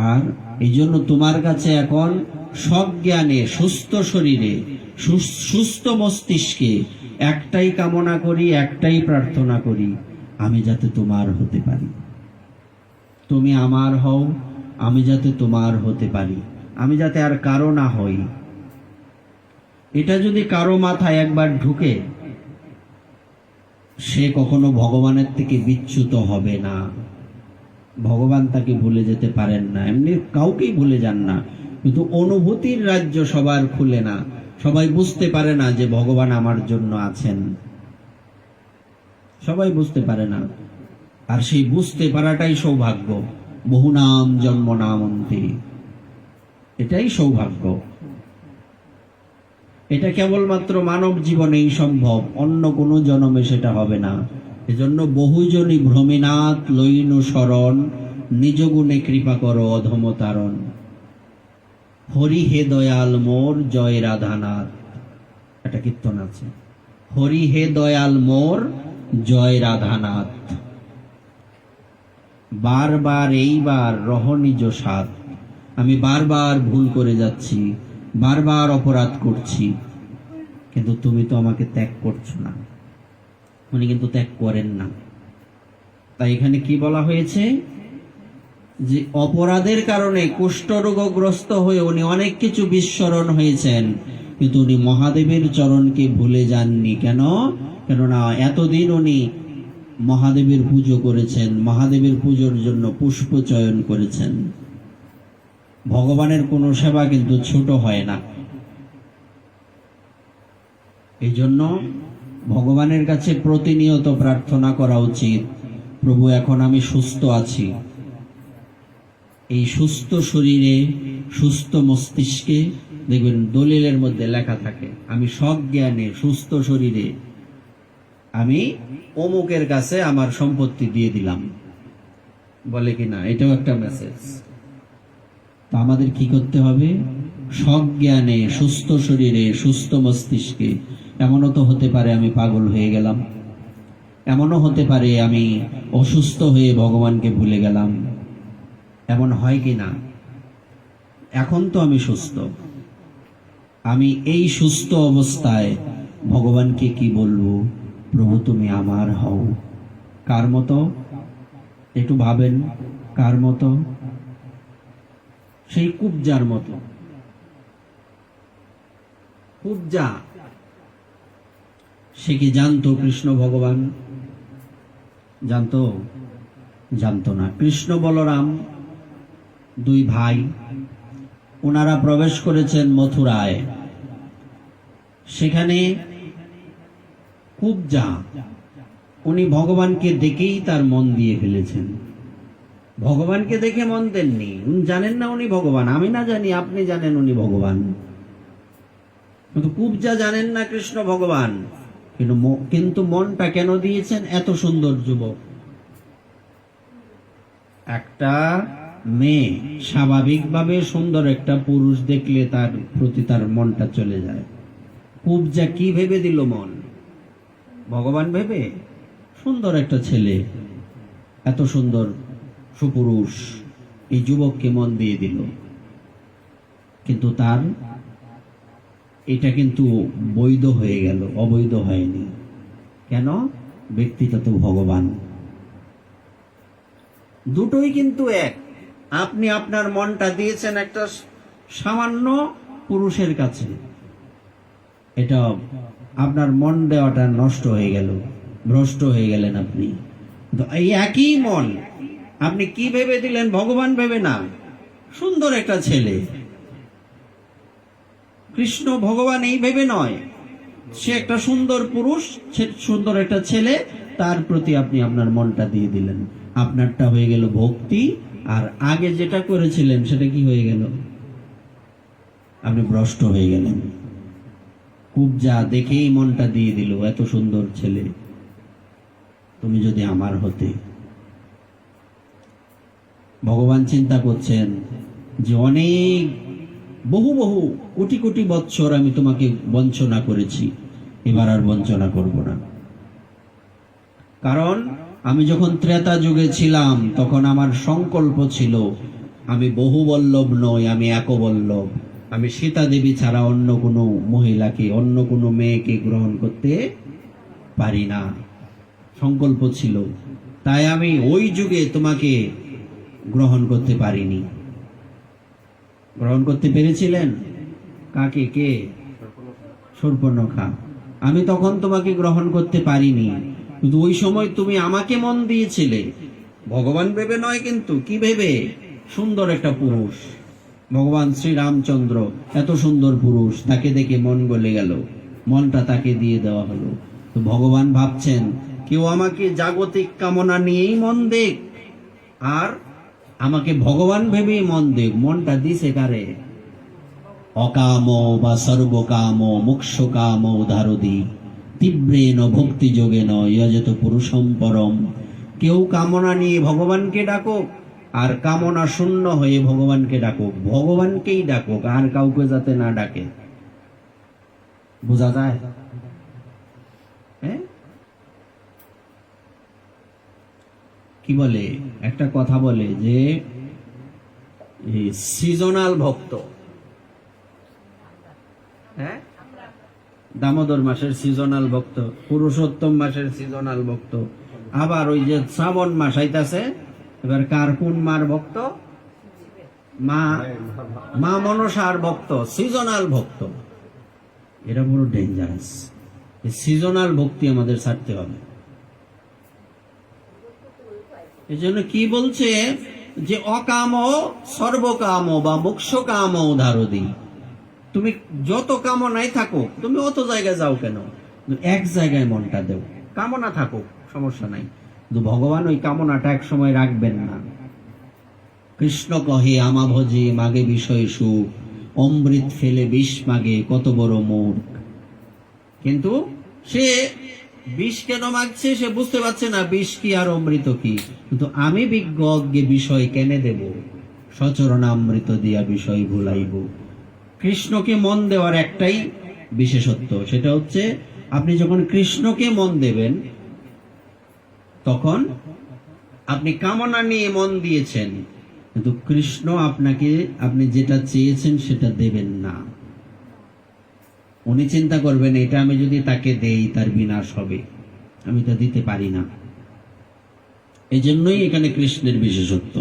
আর এই জন্য তোমার কাছে এখন সজ্ঞানে, সুস্থ শরীরে, সুস্থ মস্তিষ্কে একটাই কামনা করি, একটাই প্রার্থনা করি, আমি যাতে তোমার হতে পারি। তুমি আমার হও, আমি যাতে তোমার হতে পারি, আমি যাতে আর কারো না হই। এটা যদি কারো মাথায় একবার ঢুকে, সে কখনো ভগবানের থেকে বিচ্যুত হবে না। ভগবান তাকে ভুলে যেতে পারেন না, এমনি কাউকেই ভুলে যান না। কিন্তু অনুভূতির রাজ্য সবার খুলে না, সবাই বুঝতে পারে না যে ভগবান আমার জন্য আছেন, সবাই বুঝতে পারে না। আর সেই বুঝতে পারাটাই সৌভাগ্য। বহু নাম জন্ম নামন্তে, এটাই সৌভাগ্য। এটা কেবলমাত্র মানব জীবনেই সম্ভব, অন্য কোনো জন্মে সেটা হবে না। এজন্য বহুজনী ভ্রমিনাথ লইনু শরণ, নিজ গুণে কৃপা করো অধম তারণ। হরি হে দয়াল মোর জয় রাধানাথ, একটা কীর্তন আছে, হরি হে দয়াল মোর জয় রাধানাথ। বারবার এইবার রহ নিজ সাথ, আমি বারবার ভুল করে যাচ্ছি, বারবার অপরাধ করছি, কিন্তু তুমি তো আমাকে ত্যাগ করছো না। উনি কিন্তু ত্যাগ করেন না। তাই এখানে কি বলা হয়েছে, যে অপরাধের কারণে কুষ্ঠরোগগ্রস্ত হয়ে উনি অনেক কিছু বিস্মরণ হয়েছেন, কিন্তু উনি মহাদেবের চরণকে ভুলে যাননি। কেন? কেননা এতদিন উনি মহাদেবের পুজো করেছেন, মহাদেবের পুজোর জন্য পুষ্প চয়ন করেছেন। ভগবানের কোনো সেবা কিন্তু ছোট হয় না। এই জন্য ভগবানের কাছে প্রতিনিয়ত প্রার্থনা করা উচিত, প্রভু এখন আমি সুস্থ আছি, এই সুস্থ শরীরে সুস্থ মস্তিষ্কে, দেখবেন দলিলের মধ্যে লেখা থাকে আমি সজ্ঞানে সুস্থ শরীরে আমি অমুকের কাছে আমার সম্পত্তি দিয়ে দিলাম, বলে কিনা, এটাও একটা মেসেজ। তো আমাদের কি করতে হবে? সজ্ঞানে সুস্থ শরীরে সুস্থ মস্তিষ্কে। এমনও তো হতে পারে আমি পাগল হয়ে গেলাম, এমনও হতে পারে আমি অসুস্থ হয়ে ভগবানকে ভুলে গেলাম, এমন হয় কি না? এখন তো আমি সুস্থ, আমি এই সুস্থ অবস্থায় ভগবানকে কি বলবো? প্রভু তুমি আমার হও। কার মতো? একটু ভাবেন, কার মতো? সেই কুবজার মতো। কুবজা সে কি জানতো কৃষ্ণ ভগবান? জানতো? জানতো না। কৃষ্ণ বলরাম দুই ভাই, ওনারা প্রবেশ করেছেন মথুরায়। সেখানে কুবজা উনি ভগবানকে দেখেই তার মন দিয়ে ফেলেছেন। ভগবানকে দেখে মন দেননি, উনি জানেন না উনি ভগবান। আমি না জানি, আপনি জানেন উনি ভগবান, কিন্তু কুবজা জানেন না কৃষ্ণ ভগবান। কিন্তু মনটা কেন দিয়েছেন? এত সুন্দর যুবক, একটা মেয়ে স্বাভাবিকভাবে সুন্দর একটা পুরুষ দেখলে তার প্রতি তার মনটা চলে যায়। কুবজা কি ভেবে দিল মন? ভগবান ভেবে। সুন্দর একটা ছেলে, এত সুন্দর সুপুরুষ, এই যুবককে মন দিয়ে দিল। কিন্তু তার এটা কিন্তু বৈধ হয়ে গেল, অবৈধ হয়নি। কেন? ব্যক্তিটা তো ভগবান। দুটোই কিন্তু এক। আপনি আপনার মনটা দিয়েছেন একটা সামান্য পুরুষের কাছে, এটা আপনার মন দেওয়াটা নষ্ট হয়ে গেল, ভ্রষ্ট হয়ে গেলেন আপনি। এই একই মন আপনি কি ভেবে দিলেন? ভগবান ভেবে না, সুন্দর একটা ছেলে। কৃষ্ণ ভগবান এই ভেবে নয়, সে একটা সুন্দর পুরুষ, সুন্দর একটা ছেলে, তার প্রতি আপনি আপনার মনটা দিয়ে দিলেন। আপনারটা হয়ে গেল ভক্তি, আর আগে যেটা করেছিলেন সেটা কি হয়ে গেল? আপনি ভ্রষ্ট হয়ে গেলেন। কুবজা দেখেই মনটা দিয়ে দিল, এত সুন্দর ছেলে, তুমি যদি আমার হতে। ভগবান চিন্তা করছেন যে অনেক বহু বহু কোটি কোটি বৎসর আমি তোমাকে বঞ্চনা করেছি, এবার আর বঞ্চনা করব না। কারণ আমি যখন ত্রেতা যুগে ছিলাম তখন আমার সংকল্প ছিল আমি বহুবল্লভ নই, আমি একবল্লভ। আমি সীতা দেবী ছাড়া অন্য কোনো মহিলাকে, অন্য কোনো মেয়েকে গ্রহণ করতে পারি না, সংকল্প ছিল। তাই আমি ওই যুগে তোমাকে গ্রহণ করতে পারিনি। গ্রহণ করতে পেরেছিলেন কাকে? কে? শূর্পণখা। আমি তখন তোমাকে গ্রহণ করতে পারিনি, কিন্তু ওই সময় তুমি আমাকে মন দিয়েছিলে, ভগবান ভেবে নয়, কিন্তু কি ভেবে? সুন্দর একটা পুরুষ, ভগবান শ্রী রামচন্দ্র, এত সুন্দর পুরুষ, তাকে দেখে মন গলে গেল, মনটা তাকে দিয়ে দেওয়া হলো। তো ভগবান ভাবছেন কেউ আমাকে জাগতিক কামনা নিয়েই মন দেখ, আর আমাকে ভগবান ভেবেই মন দেখ। মনটা দিছে কারে? অকাম বা সর্বকাম মোক্ষ কাম উদারদি তীব্রেন ভক্তি যোগেন যত পুরুষম পরম। কেউ কামনা নিয়ে ভগবানকে ডাকুক, আর কামনা শূন্য হয়ে ভগবানকে ডাকুক। ভগবানকেই ডাকুক, আর কাউকে যাতে না ডাকে। বোঝা যায়? কি বলে, একটা কথা বলে যে সিজনাল ভক্ত, দামোদর মাসের সিজনাল ভক্ত, পুরুষোত্তম মাসের সিজনাল ভক্ত, আবার ওই যে শ্রাবণ মাস আইতাছে, এবার কার কোন মার ভক্ত? মা মনসার ভক্ত, সিজনাল ভক্ত। এটা পুরো ডেঞ্জারাস। সিজনাল ভক্তি আমাদের ছাড়তে হবে। এই জন্য কি বলছে যে অকাম সর্বকাম বা মোক্ষ কাম উদারদি। তুমি যত কামনায় থাকো, তুমি অত জায়গায় যাও কেন, এক জায়গায় মনটা দেও। কামনা থাকো, সমস্যা নাই, কিন্তু ভগবান ওই কামনাটা এক সময় রাখবেন না। কৃষ্ণ কহে আমা ভজে মাগে বিষয় সুখ, অমৃত ফেলে বিষ মাগে কত বড় মূর্খ। কিন্তু সে বিষ কেন মাগছে সে বুঝতে পারছে না, বিষ কি আর অমৃত কি। কিন্তু আমি বিজ্ঞ অজ্ঞে বিষয় কেনে দেব, সচরণামৃত দিয়া বিষয় ভুলাইব। কৃষ্ণকে মন দেওয়ার একটাই বিশেষত্ব, সেটা হচ্ছে আপনি যখন কৃষ্ণকে মন দেবেন, তখন আপনি কামনা নিয়ে মন দিয়েছেন, কিন্তু কৃষ্ণ আপনাকে, আপনি যেটা চেয়েছেন সেটা দেবেন না। উনি চিন্তা করবেন এটা আমি যদি তাকে দেই তার বিনাশ হবে, আমি তা দিতে পারি না। এই জন্যই এখানে কৃষ্ণের বিশেষত্ব।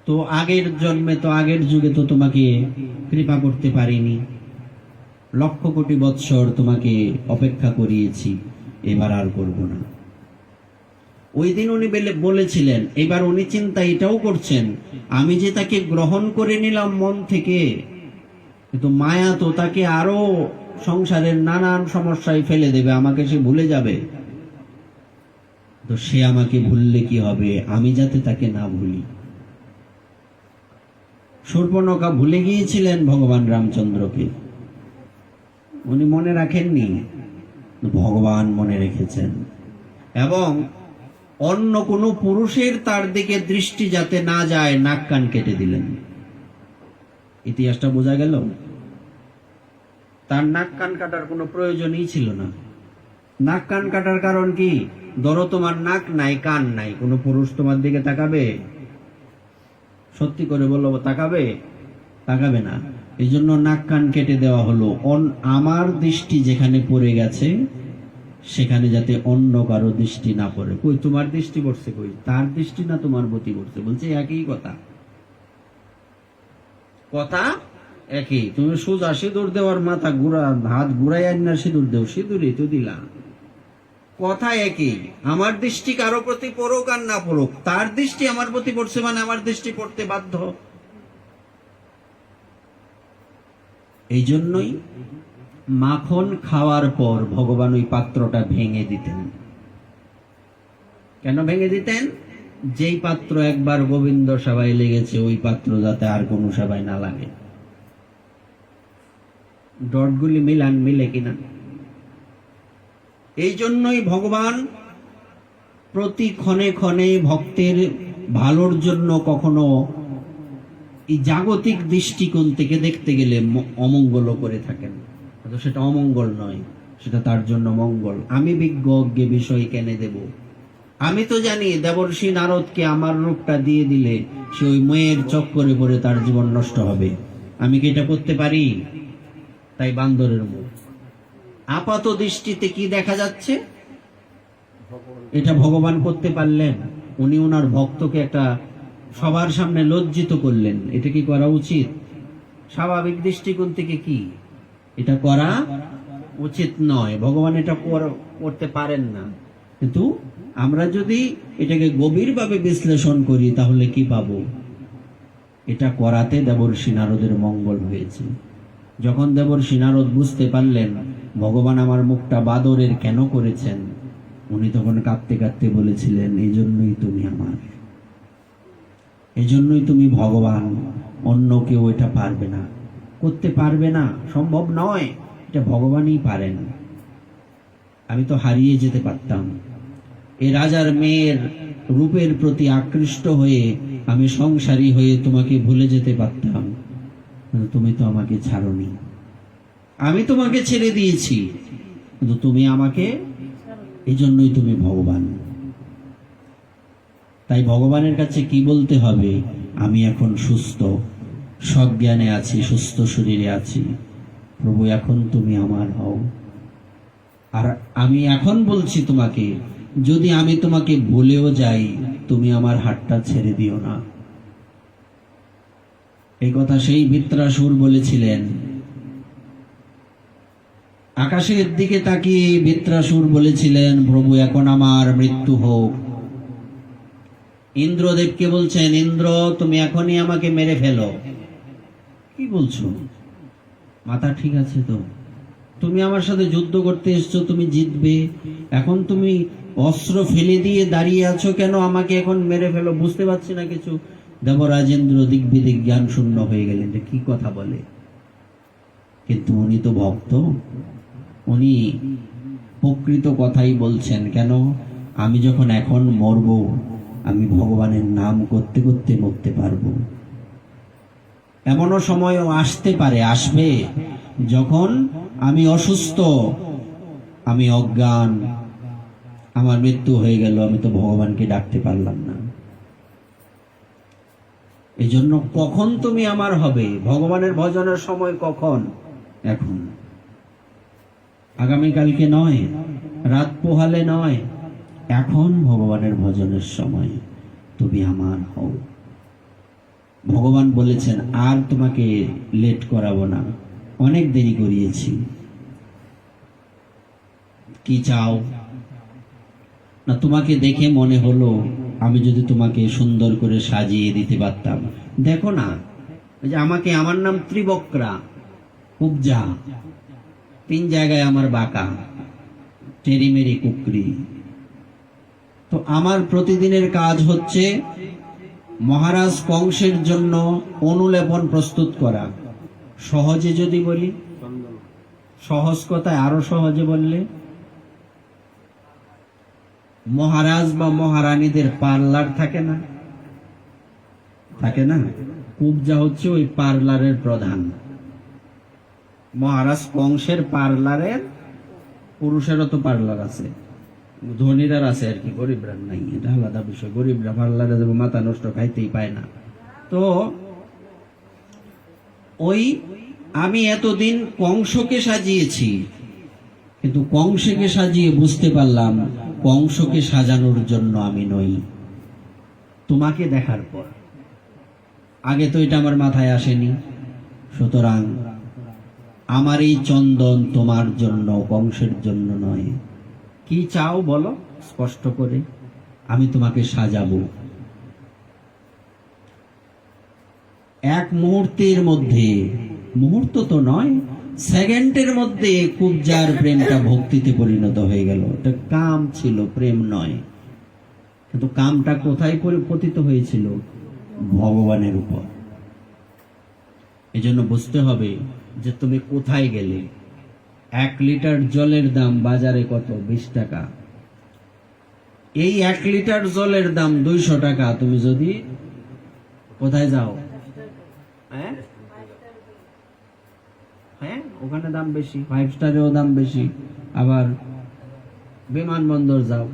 তো আগের জন্মে, তো আগের যুগে তো তোমাকে কৃপা করতে পারিনি, লক্ষ কোটি বৎসর তোমাকে অপেক্ষা করিয়েছি, এবার আর করব না। ওই দিন উনি বলেছিলেন, এবার উনি চিন্তা এটাও করছেন, আমি যে তাকে গ্রহণ করে নিলাম মন থেকে, কিন্তু মায়া তো তাকে আরো সংসারের নানান সমস্যায় ফেলে দেবে, আমাকে সে ভুলে যাবে। তো সে আমাকে ভুললে কি হবে, আমি যাতে তাকে না ভুলি। শূর্পণখা ভুলে গিয়েছিলেন ভগবান রামচন্দ্রকে, উনি মনে রাখেননি, ভগবান মনে রেখেছেন। এবং অন্য কোনো পুরুষের তার দিকে দৃষ্টি যাতে না যায়, নাক কান কেটে দিলেন। ইতিহাসটা বোঝা গেল? তার নাক কান কাটার কোনো প্রয়োজনই ছিল না। নাক কান কাটার কারণ কি? ধরো তোমার নাক নাই, কান নাই, কোনো পুরুষ তোমার দিকে তাকাবে? সত্যি করে বলো, তাকাবে? তাকাবে না। এই জন্য নাক কান কেটে দেওয়া হলো। আমার দৃষ্টি যেখানে পড়ে গেছে সেখানে যাতে অন্য কারো দৃষ্টি না পড়ে। কই তোমার দৃষ্টি পড়ছে? কই তার দৃষ্টি না তোমার প্রতি পড়ছে? বলছে একই কথা, কথা একই। তুমি সোজা সিঁদুর দেওয়ার মাথা ঘুরা, হাত ঘুরাই আন্না সিঁদুর দেও, সিঁদুরই তো দিলা, কথা একই। আমার দৃষ্টি কারো প্রতি পড়ুক আর না পড়ুক, তার দৃষ্টি আমার প্রতি পড়ছে মানে আমার দৃষ্টি পড়তে বাধ্য। এই জন্যই মাখন খাওয়ার পর ভগবান ওই পাত্রটা ভেঙে দিতেন। কেন ভেঙে দিতেন? যেই পাত্র একবার গোবিন্দ সেবায় লেগেছে, ওই পাত্র যাতে আর কোনো সেবায় না লাগে। ডটগুলি মিলে কিনা? এই জন্যই ভগবান প্রতি ক্ষণে ক্ষণে ভক্তের ভালোর জন্য কখনো এই জাগতিক দৃষ্টিকোণ থেকে দেখতে গেলে অমঙ্গল করে থাকেন। সেটা অমঙ্গল নয়, সেটা তার জন্য মঙ্গল। আমি বিজ্ঞ অজ্ঞে বিষয় কেনে দেব। আমি তো জানি দেবর্ষি নারদকে আমার রূপটা দিয়ে দিলে সে ওই মেয়ের চক্করে পড়ে তার জীবন নষ্ট হবে। আমি কি এটা করতে পারি? তাই বান্দরের মুখ। আপাত দৃষ্টিতে কি দেখা যাচ্ছে? এটা ভগবান করতে পারলেন। উনি ওনার ভক্তকে একটা সবার সামনে লজ্জিত করলেন। এটা কি করা উচিত? স্বাভাবিক দৃষ্টিকোণ থেকে কি এটা করা উচিত নয়। ভগবান এটা করতে পারেন না। কিন্তু আমরা যদি এটাকে গভীরভাবে বিশ্লেষণ করি তাহলে কি পাবো? এটা করাতে দেবর্ষি নারদের মঙ্গল হয়েছে। যখন দেবর্ষি নারদ বুঝতে পারলেন ভগবান আমার মুখটা বাদরের কেন করেছেন, উনি তখন কাঁদতে কাঁদতে বলেছিলেন, এই জন্যই তুমি আমার, এই জন্যই তুমি ভগবান, অন্য কেউ এটা পারবে না, করতে পারবে না, সম্ভব নয়, এটা ভগবানই পারেন। আমি তো হারিয়ে যেতে পারতাম, এই রাজার মেয়ের রূপের প্রতি আকৃষ্ট হয়ে আমি সংসারী হয়ে তোমাকে ভুলে যেতে পারতাম, কিন্তু তুমি তো আমাকে ছাড়োনি। আমি তোমাকে ছেড়ে দিয়েছি, কিন্তু তুমি আমাকে, এই জন্যই তুমি ভগবান। তাই ভগবানের কাছে কি বলতে হবে? আমি এখন সুস্থ, সজ্ঞানে আছি, সুস্থ শরীরে আছি, প্রভু এখন তুমি আমার হও। আর আমি এখন বলছি তোমাকে, যদি আমি তোমাকে ভুলেও যাই, তুমি আমার হাতটা ছেড়ে দিও না। এই কথা সেই বৃত্রাসুর বলেছিলেন। আকাশের দিকে তাকিয়ে বৃত্রাসুর বলেছিলেন, প্রভু এখন আমার মৃত্যু হোক। ইন্দ্রদেবকে বলছেন, ইন্দ্র তুমি এখনই আমাকে মেরে ফেলো। কি বলছো? মাথা ঠিক আছে তো? তুমি আমার সাথে যুদ্ধ করতে এসছো, তুমি জিতবে, এখন তুমি অস্ত্র ফেলে দিয়ে দাঁড়িয়ে আছো কেন? আমাকে এখন মেরে ফেলো, বুঝতে পারছি না কিছু। দেবরাজেন্দ্র দিক বিদিক জ্ঞান শূন্য হয়ে গেলেন, কি কথা বলে। কিন্তু উনি তো ভক্ত, উনি প্রকৃত কথাই বলছেন। কেন? আমি যখন এখন মরব, আমি ভগবানের নাম করতে করতে মরতে পারবো। এমনও সময়ও আসতে পারে, আসবে, যখন আমি অসুস্থ, আমি অজ্ঞান, আমার মৃত্যু হয়ে গেল, আমি তো ভগবানকে ডাকতে পারলাম না। এই জন্য কখন তুমি আমার হবে? ভগবানের ভজনের সময় কখন? এখন, আগামীকালকে নয়, রাত পোহালে নয়, এখন ভগবানের ভজনের সময়, তুমি আমার হও। ভগবান বলেছেন, আর তোমাকে লেট করাবো না, অনেক দেরি করিয়েছি। কি চাও? না তোমাকে দেখে মনে হলো আমি যদি তোমাকে সুন্দর করে সাজিয়ে দিতে পারতাম। দেখো না, ওই যে আমাকে, আমার নাম ত্রিবক্রা, কুবজা, 3 জায়গায় আমার বাঁকা, টেরিমেরি কুকরি। তো আমার প্রতিদিনের কাজ হচ্ছে মহারাজ কংসের জন্য অনুলেপন প্রস্তুত করা। সহজে যদি বলি, সহজ কথায় আরো সহজে বললে, মহারাজ বা মহারানীদের পার্লার থাকে না? থাকে না? কুবজা হচ্ছে ওই পার্লারের প্রধান। মহারাজ কংসের পার্লারের, পুরুষেরও তো পার্লার আছে, ধনীরা আছে আর কি, গরিবরা নাই, এটা আলাদা বিষয়। গরিবরা পার্লারে যাবো, মাথা নষ্ট, খাইতেই পায় না। তো ওই আমি এতদিন কংসকে সাজিয়েছি, কিন্তু কংসকে সাজিয়ে বুঝতে পারলাম কংসকে সাজানোর জন্য আমি নই। তোমাকে দেখার পর, আগে তো এটা আমার মাথায় আসেনি। সুতরাং আমার এই চন্দন তোমার জন্য, কংসের জন্য নয়। কি চাও বলো স্পষ্ট করে, আমি তোমাকে সাজাবো। এক মুহূর্তের মধ্যে, মুহূর্ত তো নয়, সেকেন্ডের মধ্যে কুবজার প্রেমটা ভক্তিতে পরিণত হয়ে গেল। এটা কাম ছিল, প্রেম নয়। কিন্তু কামটা কোথায় পতিত হয়েছিল? ভগবানের উপর। এজন্য বুঝতে হবে যে তুমি কোথায় গেলে। 1 লিটার জলের দাম বাজারে কত? 20 টাকা। এই 1 লিটার জলের দাম 200 টাকা। তুমি যদি কোথায় যাও, হ্যাঁ হ্যাঁ, ওখানে দাম বেশি, 5 স্টারেও দাম বেশি। আবার বিমানবন্দর যাও,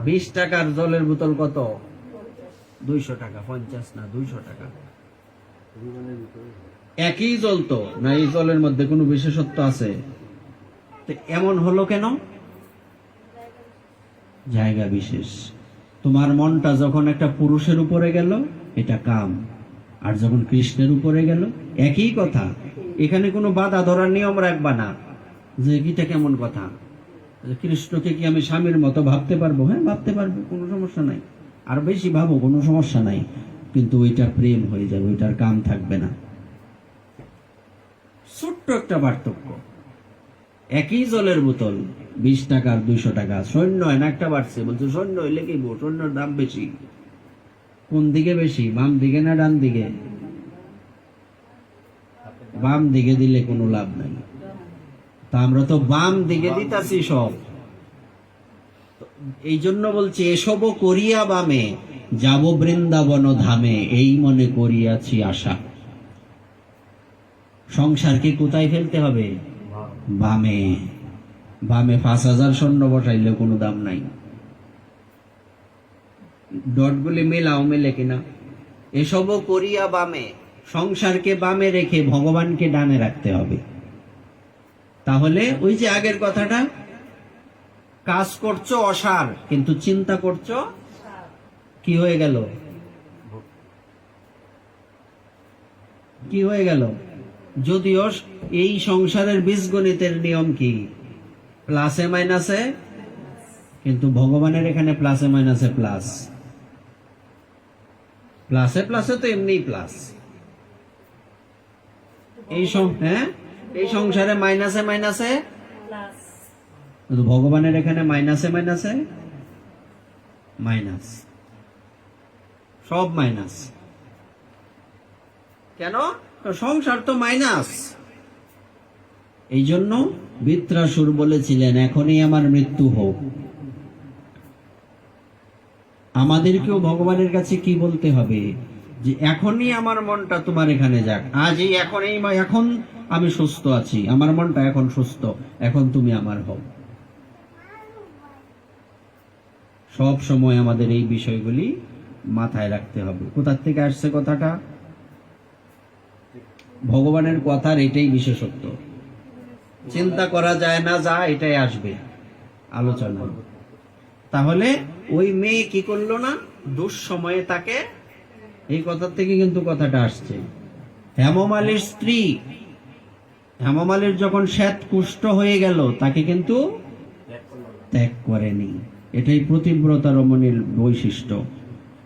20 টাকার জলের বোতল কত? 200 টাকা। 50 না, 200 টাকা। একই জল তো না, এই জলের মধ্যে কোনো বিশেষত্ব আছে? তো এমন হলো কেন? জায়গা বিশেষ। তোমার মনটা যখন একটা পুরুষের উপরে গেল, এটা কাম, আর যখন কৃষ্ণের উপরে গেল, একই কথা। এখানে কোনো বাধা ধরার নিয়ম রাখবা না যে এটা কেমন কথা, কৃষ্ণকে কি আমি স্বামীর মতো ভাবতে পারবো? হ্যাঁ, ভাবতে পারবো, কোনো সমস্যা নাই। আর বেশি ভাবো, কোনো সমস্যা নাই। কিন্তু ওইটা প্রেম হয়ে যাবে, ওইটার কাম থাকবে না। ছোট্ট একটা পার্থক্য। একই জলের বোতল, 20 টাকা আর 200 টাকা। সৈন্য হয় না, একটা বাড়ছে, বলছে সৈন্য হইলে কি সৈন্যর দাম বেশি। কোন দিকে বেশি, বাম দিকে না ডান দিকে? বাম দিকে দিলে কোনো লাভ নাই। তা আমরা তো বাম দিকে দিতাছি সব। এই জন্য বলছি, এসবও করিয়া বামে যাব বৃন্দাবন ধামে, এই মনে করিয়াছি আশা। সংসারকে কোথায় ফেলতে হবে? বামে। বামে 5000 সৈন্য বসাইলে কোনো দাম নাই। ডটগুলি মেলাও, মেলে কিনা? এসবও করিয়া বামে, সংসারকে বামে রেখে ভগবানকে ডানে রাখতে হবে। তাহলে ওই যে আগের কথাটা, কাজ করছো অসার, কিন্তু চিন্তা করছো কি হয়ে গেল? কি হয়ে গেল? যদিও এই সংসারের বীজগণিতের নিয়ম কি, প্লাসে মাইনাসে, কিন্তু ভগবানের এখানে প্লাসে মাইনাসে প্লাস। প্লাসে প্লাসে তো এমনি প্লাস। এই সংসারে মাইনাসে মাইনাসে প্লাস, কিন্তু ভগবানের এখানে মাইনাসে মাইনাসে মাইনাস, সব মাইনাস। কেন? সংসার তো মাইনাস। এই জন্য বৃত্রাসুর বলেছিলেন, এখনই আমার মৃত্যু হোক। আমাদেরকেও ভগবানের কাছে কি বলতে হবে, যে এখনই আমার মনটা তোমার এখানে যাক, আজই, এখন আমি সুস্থ আছি, আমার মনটা এখন সুস্থ, এখন তুমি আমার হও। সব সময় আমাদের এই বিষয়গুলি মাথায় রাখতে হবে। কোথা থেকে আসছে কথাটা? ভগবানের কথার এটাই বিশেষত্ব। চিন্তা করা যায় না, যা এটাই আসবে আলোচনা। তাহলে ওই মেয়ে কি করলো না, দুঃসময়ে তাকে, এই কথা থেকে কিন্তু কথাটা আসছে। হেমমালির স্ত্রী, হেমমালির যখন শ্বেত কুষ্ঠ হয়ে গেল, তাকে কিন্তু ত্যাগ করেনি। এটাই প্রতিব্রতা রমণীর বৈশিষ্ট্য।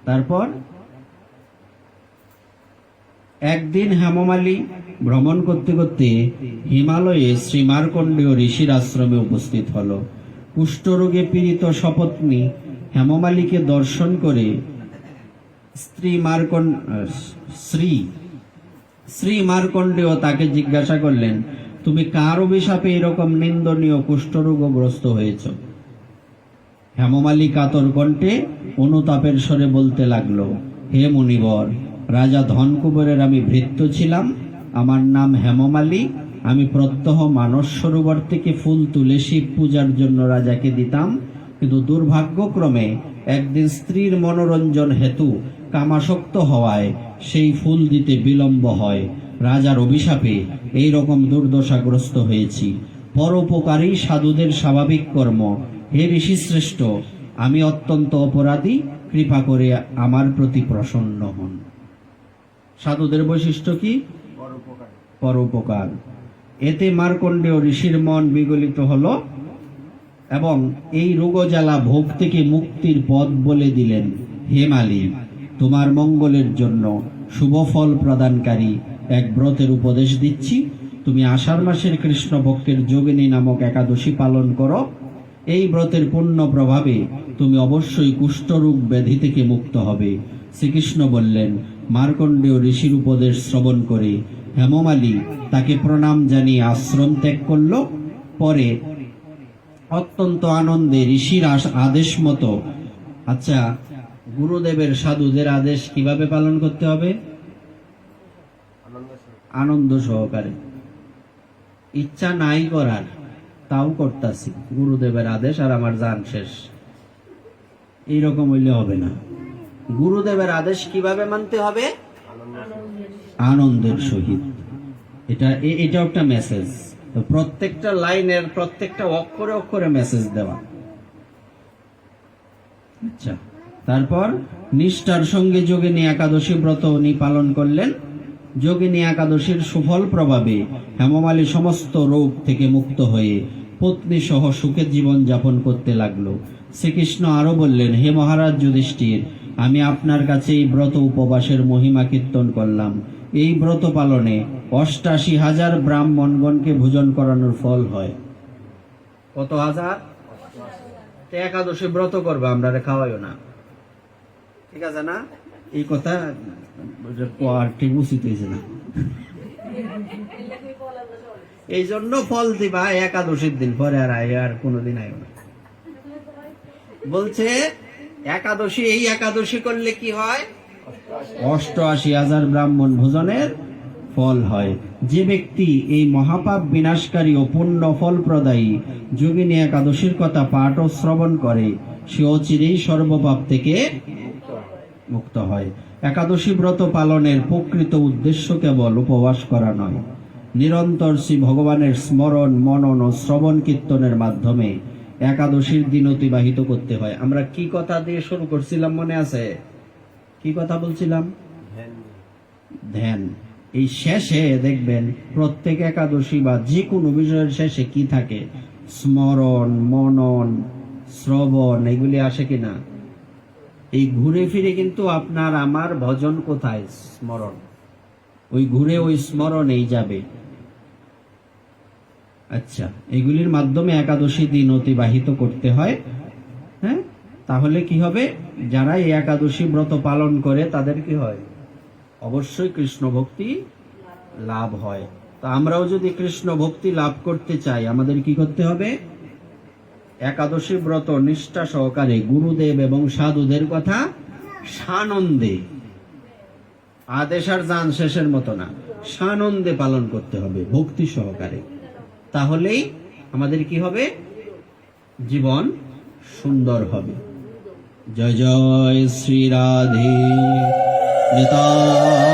তারপর একদিন হেমমালী ভ্রমণ করতে করতে হিমালয়ে শ্রী মার্কণ্ডেয় ঋষির আশ্রমে উপস্থিত হলো। কুষ্ঠরোগে পীড়িত সপত্নী হেমমালীকে দর্শন করে শ্রী মার্কণ্ডেয় তাকে জিজ্ঞাসা করলেন, তুমি কার অভিশাপে এরকম নিন্দনীয় কুষ্ঠরোগগ্রস্ত হয়েছ? হেমমালী কাতর কণ্ঠে অনুতাপের স্বরে বলতে লাগলো, হে মুনিবর, রাজা ধনকুবেরের আমি ভৃত্য ছিলাম। আমার নাম হেমমালী। আমি প্রত্যহ মানস সরোবর থেকে ফুল তুলে শিব পূজার জন্য রাজাকে দিতাম, কিন্তু দুর্ভাগ্যক্রমে একদিন স্ত্রীর মনোরঞ্জন হেতু কামাসক্ত হওয়ায় সেই ফুল দিতে বিলম্ব হয়। রাজার অভিশাপে এই রকম দুর্দশাগ্রস্ত হয়েছি। পরোপকারী সাধুদের স্বাভাবিক কর্ম। হে ঋষি শ্রেষ্ঠ, আমি অত্যন্ত অপরাধী, কৃপা করে আমার প্রতি প্রসন্ন হন। সাধুদের বৈশিষ্ট্য কি? পরোপকার। এতে মার্কণ্ডেয় ঋষির মন বিগলিত হলো এবং এই রোগজ্বালা ভোগ থেকে মুক্তির পথ বলে দিলেন। হে মালী, তোমার মঙ্গলের জন্য শুভ ফল প্রদানকারী এক ব্রতের উপদেশ দিচ্ছি। তুমি আষাঢ় মাসের কৃষ্ণপক্ষের যোগিনী নামক একাদশী পালন করো। এই ব্রতের পুণ্য প্রভাবে তুমি অবশ্যই কুষ্ঠরোগ ব্যাধি থেকে মুক্ত হবে। শ্রীকৃষ্ণ বললেন। মার্কণ্ডেয় ঋষির উপদেশ শ্রবণ করে হেমমালী তাকে প্রণাম জানিয়ে আশ্রম ত্যাগ করল। পরে অত্যন্ত আনন্দে ঋষির আদেশ মতো, আচ্ছা, গুরুদেবের সাধুদের আদেশ কিভাবে পালন করতে হবে? আনন্দ সহকারে। ইচ্ছা নাই করার, তাও করতাছি, গুরুদেবের আদেশ আর আমার জান শেষ, এইরকম হইলে হবে না। গুরুদেবের আদেশ কিভাবে মানতে হবে? আনন্দের সহিত। এটা একটা মেসেজ। প্রত্যেকটা লাইনের প্রত্যেকটা অক্ষরে অক্ষরে মেসেজ দেওয়া। আচ্ছা, তারপর নিষ্ঠার সঙ্গে যোগিনী একাদশী ব্রত উনি পালন করলেন। যোগিনী একাদশীর সুফল প্রভাবে হেমমালী সমস্ত রোগ থেকে মুক্ত হয়ে পত্নী সহ সুখে জীবন যাপন করতে লাগলো। শ্রীকৃষ্ণ আরো বললেন, হে মহারাজ যুধিষ্ঠির, আমি আপনার কাছে এই ব্রত উপবাসের মহিমা কীর্তন করলাম। এই ব্রত পালনে ৮৮,০০০ ব্রাহ্মণগণকে ভোজন করানোর ফল হয়। কত হাজার? তো একাদশী ব্রত করবে, আমরা খাওয়াইও না, ঠিক আছে না? এই কথা আর ঠিক উচিত হয়েছে না। এই জন্য ফল দিবা একাদশীর দিন, পরে আর কোনোদিন আইও না। বলছে একাদশী, এই একাদশী করলে কি হয়? 88,000 ব্রাহ্মণ ভোজনের ফল হয়। যে ব্যক্তি এই মহাপাপ বিনাশকারী ও পুণ্য ফল প্রদায়ী যোগিনী একাদশীর কথা পাঠ ও শ্রবণ করে, সে অচিরেই সর্বপাপ থেকে মুক্ত হয়। একাদশী ব্রত পালনের প্রকৃত উদ্দেশ্য কেবল উপবাস করা নয়, নিরন্তর শ্রী ভগবানের স্মরণ, মনন ও শ্রবণ কীর্তনের মাধ্যমে একাদশীর দিন অতিবাহিত করতে হয়। আমরা কি কথা দিয়ে শুরু করছিলাম মনে আছে? কি কথা বলছিলাম? ধ্যান। এই শেষে দেখবেন প্রত্যেক একাদশী বা যে কোনো বিষয়ের শেষে কি থাকে? স্মরণ, মনন, শ্রবণ, এগুলি আসে কিনা? এই ঘুরে ফিরে কিন্তু আপনার আমার ভজন কোথায়? স্মরণ। ওই ঘুরে ওই স্মরণেই যাবে। আচ্ছা, এগুলির মাধ্যমে একাদশী দিন অতিবাহিত করতে হয়। হ্যাঁ, তাহলে কি হবে? যারা এই একাদশী ব্রত পালন করে তাদের কি হয়? অবশ্যই কৃষ্ণ ভক্তি লাভ হয়। তো আমরাও যদি কৃষ্ণ ভক্তি লাভ করতে চাই, আমাদের কি করতে হবে? একাদশী ব্রত নিষ্ঠা সহকারে গুরুদেব এবং সাধুদের কথা সানন্দে, আদেশ আর জান শেষের মতো না, সানন্দে পালন করতে হবে, ভক্তি সহকারে। তাহলেই আমাদের কি হবে? জীবন সুন্দর হবে। জয় জয় শ্রী রাধে নিতাই।